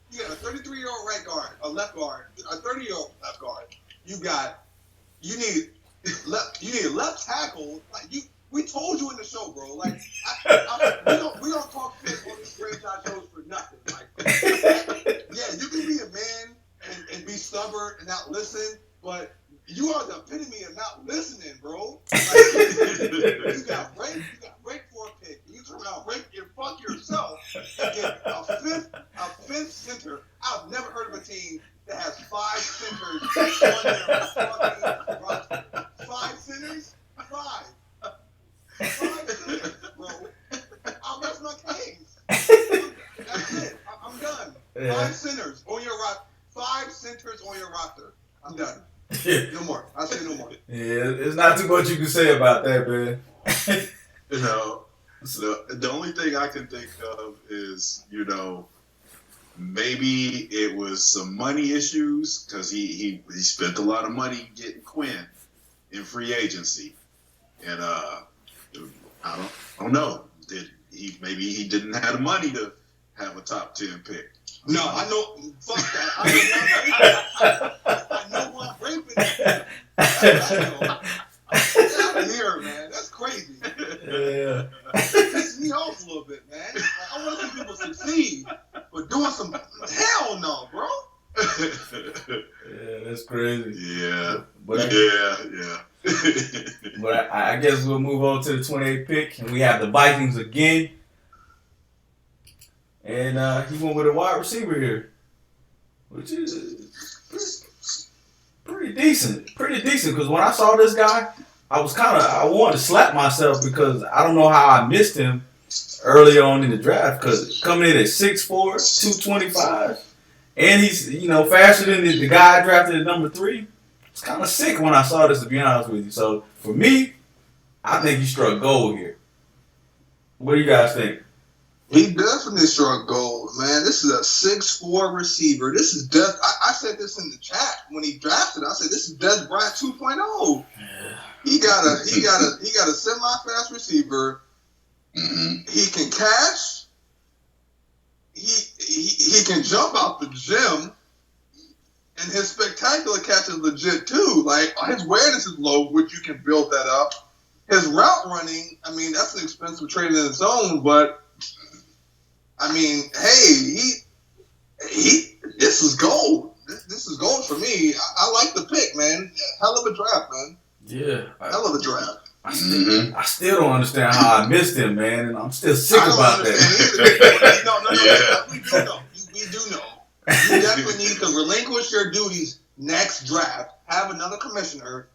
left guard, a 30-year-old left guard. You need a left tackle. Like we told you in the show, bro. Like we don't talk shit on these franchise shows for nothing. Like, yeah, you can be a man and be stubborn and not listen, but you are the epitome of not listening, bro. Like, you got raped for a pick. You turn around, rape and fuck yourself and get a fifth center. I've never heard of a team that has 5 centers on their fucking roster. 5 centers? 5 centers, bro. I'll rest my case. That's it. I'm done. Yeah. 5 centers on your roster. 5 centers on your roster. I'm done. No more. I say no more. Yeah, there's not too much you can say about that, man. The only thing I can think of is, maybe it was some money issues because he spent a lot of money getting Quinn in free agency, and I don't know. Maybe he didn't have the money to have a top 10 pick. No, I know. Fuck that. I know one raping. Get out of here, man. That's crazy. Yeah. It pisses me off a little bit, man. Like, I want to see people succeed, but doing some hell no, bro. Yeah, that's crazy. Yeah. But Yeah. But I guess we'll move on to the 28th pick, and we have the Vikings again. And he went with a wide receiver here, which is pretty decent. Pretty decent, because when I saw this guy, I wanted to slap myself because I don't know how I missed him early on in the draft, because coming in at 6'4", 225, and he's, faster than the guy I drafted at number 3. It's kind of sick when I saw this, to be honest with you. So, for me, I think he struck gold here. What do you guys think? He definitely struck gold, man. This is a 6'4" receiver. This is I said this in the chat when he drafted. I said this is Des Bryant 2.0. Yeah. He got a semi-fast receiver. Mm-hmm. He can catch. He can jump out the gym, and his spectacular catch is legit too. Like, his awareness is low, which you can build that up. His route running, I mean, that's an expensive trade in its own, but I mean, hey, this is gold. This is gold for me. I like the pick, man. Hell of a draft, man. Yeah. Hell of a draft. I still don't understand how I missed him, man, and I'm still sick about that. No. We do know. You definitely need to relinquish your duties next draft, have another commissioner,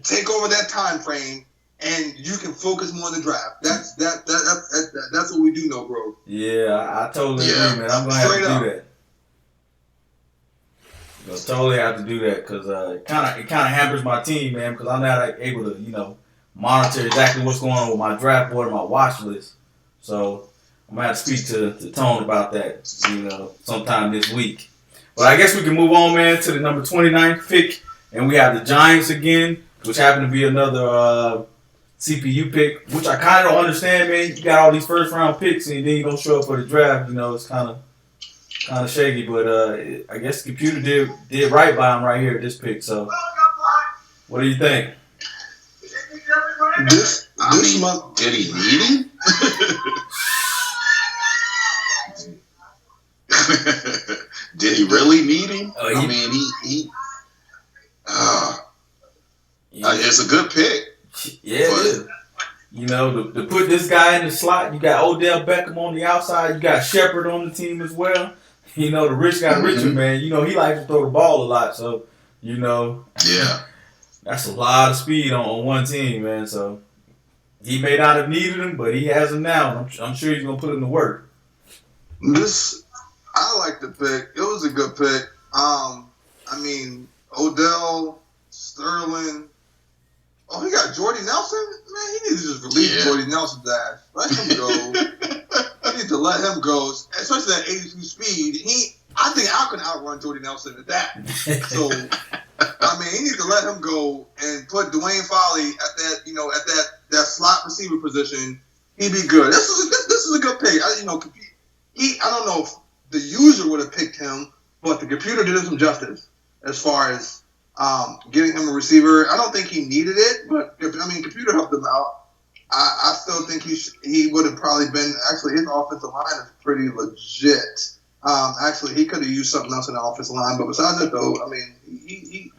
take over that time frame, and you can focus more on the draft. That's what we do know, bro. Yeah, I totally agree, man. I'm gonna have to do that. I'll totally have to do that because it kind of hampers my team, man. Because I'm not able to, monitor exactly what's going on with my draft board and my watch list. So I'm gonna have to speak to Tone about that, sometime this week. But I guess we can move on, man, to the number 29th pick, and we have the Giants again, which happen to be another CPU pick, which I kind of don't understand, man. You got all these first round picks, and then you don't show up for the draft. It's kind of shaky, but I guess the computer did right by him right here at this pick. So, what do you think? This month, did he need him? Did he really need him? I mean, it's a good pick. Yeah, it is. To put this guy in the slot, you got Odell Beckham on the outside, you got Shepard on the team as well. The rich got richer, man. He likes to throw the ball a lot, so Yeah. That's a lot of speed on one team, man. So he may not have needed him, but he has him now. I'm sure he's gonna put him to work. I like the pick. It was a good pick. I mean, Odell, Sterling. Oh, he got Jordy Nelson? Man, he needs to just release Jordy Nelson's ass. Let him go. You need to let him go, especially at 82 speed. I think I can outrun Jordy Nelson at that. So, I mean, he needs to let him go and put Dwayne Foley at that slot receiver position. He'd be good. This is a good pick. I don't know if the user would have picked him, but the computer did him some justice as far as getting him a receiver. I don't think he needed it, but I mean, computer helped him out. I still think he would have probably been. Actually, his offensive line is pretty legit. Actually, he could have used something else in the offensive line, but besides that, though, I mean, it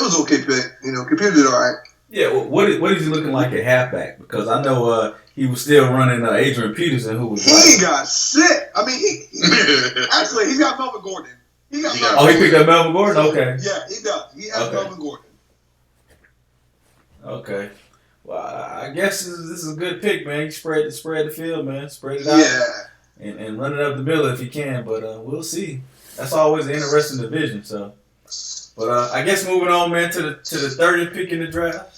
was okay pick. You know, computer did all right. Yeah, well, what is he looking like at halfback? Because I know he was still running Adrian Peterson, who was. He got sick. I mean, actually he's got Melvin Gordon. He picked up Melvin Gordon. Okay. Yeah, he does. He has Melvin Gordon. Okay. Well, I guess this is a good pick, man. You spread the field, man. Spread it out. Yeah. And run it up the middle if you can, but we'll see. That's always an interesting division. So, but I guess moving on, man, to the 30th pick in the draft.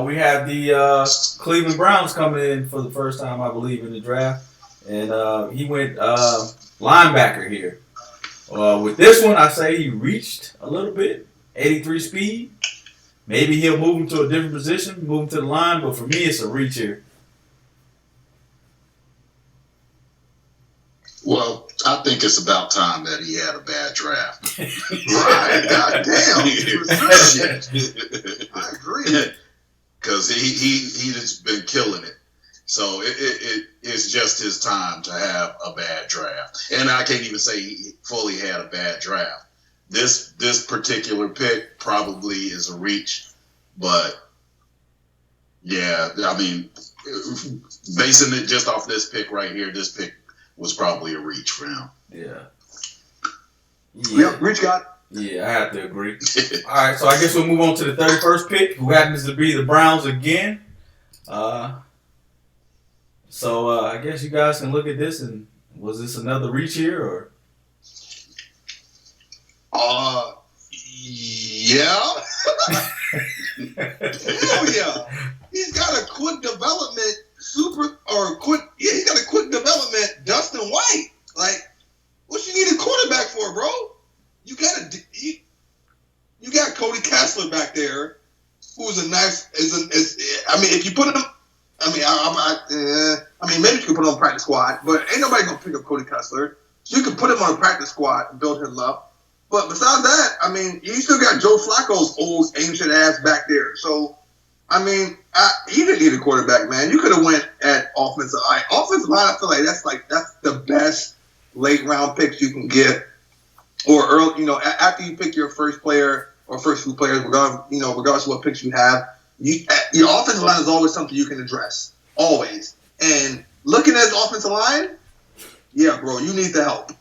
We have the Cleveland Browns coming in for the first time, I believe, in the draft, and he went linebacker here. With this one, I say he reached a little bit, 83 speed. Maybe he'll move him to a different position, move him to the line, but for me, it's a reach here. Well, I think it's about time that he had a bad draft. Right? God damn. I agree. Because he's just been killing it. So it's just his time to have a bad draft. And I can't even say he fully had a bad draft. This particular pick probably is a reach. But, yeah, I mean, basing it just off this pick right here, this pick was probably a reach for him. Yeah. Yep, reach got it. Yeah, I have to agree. All right, so I guess we'll move on to the 31st pick, who happens to be the Browns again. So I guess you guys can look at this, and was this another reach here, or? Yeah. Hell yeah. He's got a quick development he's got a quick development Dustin White. Like, what you need a quarterback for, bro? You got Cody Kessler back there, who's a nice. I mean, if you put him, maybe you can put him on the practice squad, but ain't nobody gonna pick up Cody Kessler. So you can put him on a practice squad and build him up. But besides that, I mean, you still got Joe Flacco's old ancient ass back there. So, I mean, he didn't need a quarterback, man. You could have went at offensive line. Offensive line, I feel like that's the best late round picks you can get. Or early, after you pick your first player or first few players, regardless of what picks you have, your offensive line is always something you can address, always. And looking at his offensive line, yeah, bro, you need the help.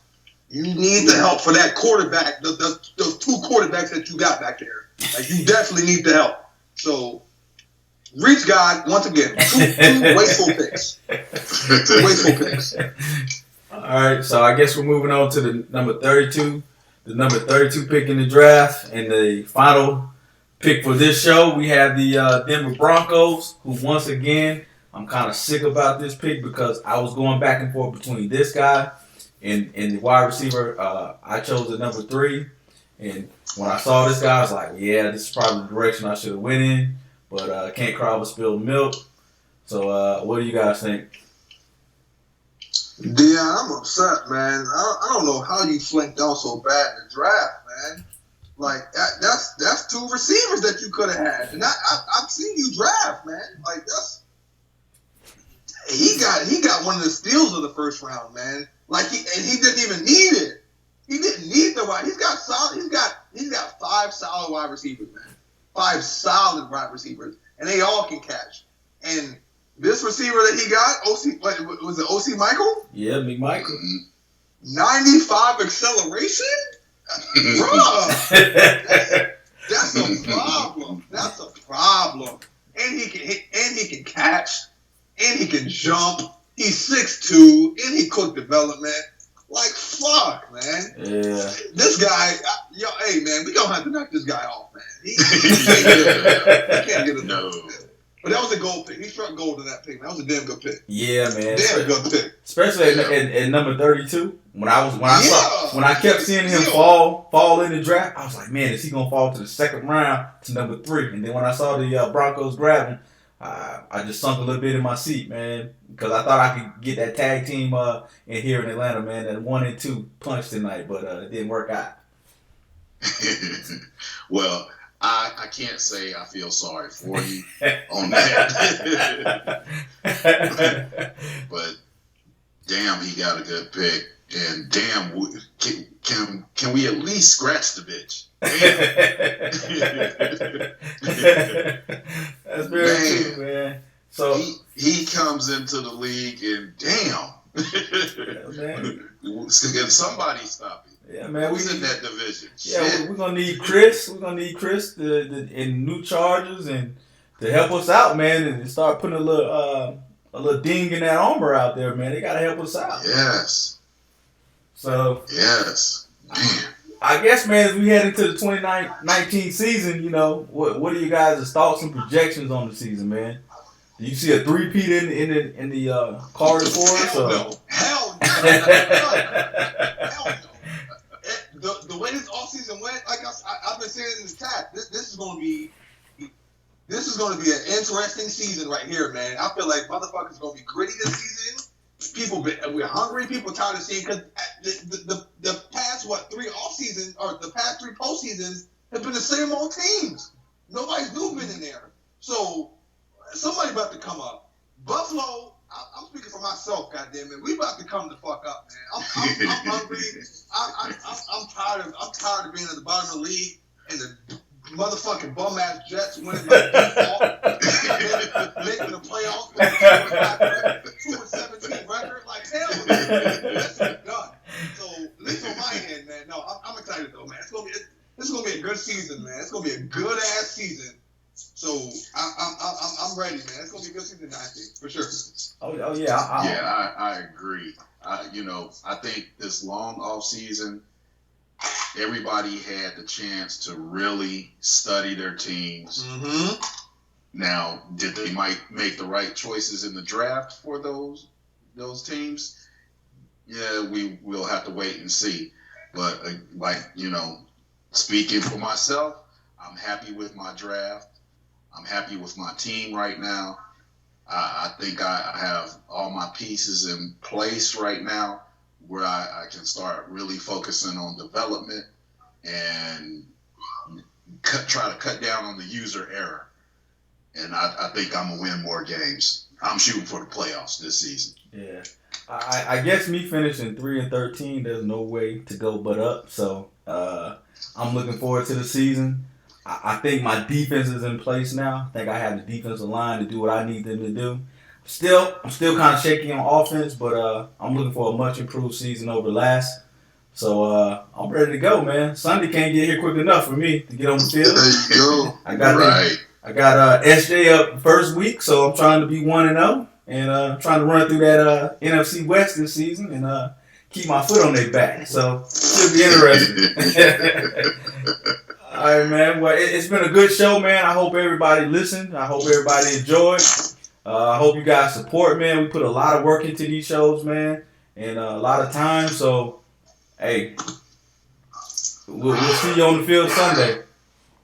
You need the help for that quarterback. Those two quarterbacks that you got back there, like you definitely need the help. So, reach God once again. Two wasteful picks. Two wasteful picks. All right, so I guess we're moving on to the number 32. The number 32 pick in the draft, and the final pick for this show, we have the Denver Broncos, who once again, I'm kind of sick about this pick because I was going back and forth between this guy and the wide receiver. I chose the number 3, and when I saw this guy, I was like, yeah, this is probably the direction I should have went in, but can't cry over spilled milk. So what do you guys think? Dion, I'm upset, man. I don't know how you flanked out so bad in the draft, man. Like that's two receivers that you could have had, and I've seen you draft, man. Like he got one of the steals of the first round, man. Like he didn't even need it. He didn't need the wide. He's got 5 solid wide receivers, man. 5 solid wide receivers, and they all can catch. And this receiver that he got, was it OC Michael? Yeah, McMichael. 95 acceleration? Bruh. That's a problem. That's a problem. And he can catch. And he can jump. He's 6'2", and he quick development. Like, fuck, man. Yeah. This guy, hey, man, we gonna have to knock this guy off, man. He can't get enough. But that was a gold pick. He struck gold in that pick. That was a damn good pick. Yeah, man. Damn good pick. Especially at number 32. When I kept seeing him fall in the draft, I was like, man, is he gonna fall to the second round to number 3? And then when I saw the Broncos grab him, I just sunk a little bit in my seat, man, because I thought I could get that tag team in here in Atlanta, man, that 1 and 2 punch tonight, but it didn't work out. Well, I can't say I feel sorry for you on that. But damn, he got a good pick. And damn, can we at least scratch the bitch? That's very true, man. So he comes into the league and damn. Can somebody stop him? Yeah, man. Who's in that division? Yeah, we're gonna need Chris. We're gonna need Chris in new charges and to help us out, man, and start putting a little ding in that armor out there, man. They gotta help us out. Yes. So yes. Man. I guess, man, as we head into the 2019 season, you know, what are you guys' thoughts and projections on the season, man? Do you see a three-peat in the cards for us? Hell no. Hell no. The way this offseason went, like I've been saying in the chat, this is going to be an interesting season right here, man. I feel like motherfuckers going to be gritty this season. We're hungry. People tired of seeing because the past 3 off seasons or the past 3 postseasons have been the same old teams. Nobody's new been in there, so somebody about to come up. Buffalo. I'm speaking for myself, goddammit. We about to come the fuck up, man. I'm hungry. I'm tired of being at the bottom of the league and the motherfucking bum ass Jets winning by default, making the playoffs with a 2-17 record. Like hell, that's done. So at least on my end, man. No, I'm excited though, man. This is gonna be a good season, man. It's gonna be a good ass season. So I'm ready, man. It's gonna be a good season, I think, for sure. Oh yeah. I agree. I think this long off season, everybody had the chance to really study their teams. Mm-hmm. Now, did they might make the right choices in the draft for those teams? Yeah, we'll have to wait and see. But speaking for myself, I'm happy with my draft. I'm happy with my team right now. I think I have all my pieces in place right now where I can start really focusing on development and try to cut down on the user error. And I think I'm going to win more games. I'm shooting for the playoffs this season. Yeah. I guess me finishing 3-13, there's no way to go but up. So I'm looking forward to the season. I think my defense is in place now. I think I have the defensive line to do what I need them to do. I'm still kind of shaky on offense, but I'm looking for a much improved season over last. So I'm ready to go, man. Sunday can't get here quick enough for me to get on the field. There you go. I got SJ up first week, so I'm trying to be 1-0 and trying to run through that NFC West this season and keep my foot on their back. So should be interesting. All right, man. Well, it's been a good show, man. I hope everybody listened. I hope everybody enjoyed. I hope you guys support, man. We put a lot of work into these shows, man, and a lot of time. So, hey, we'll see you on the field Sunday.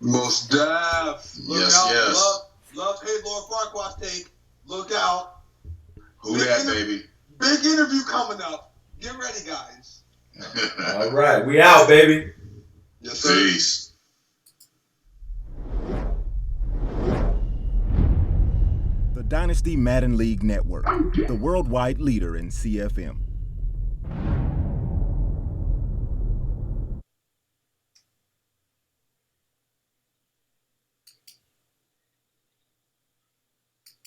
Most def. Yes, yes. Love Lord Farquhar's take. Look out. Who that, baby? Big interview coming up. Get ready, guys. All right. We out, baby. Yes, sir. Peace. The Dynasty Madden League Network, the worldwide leader in CFM.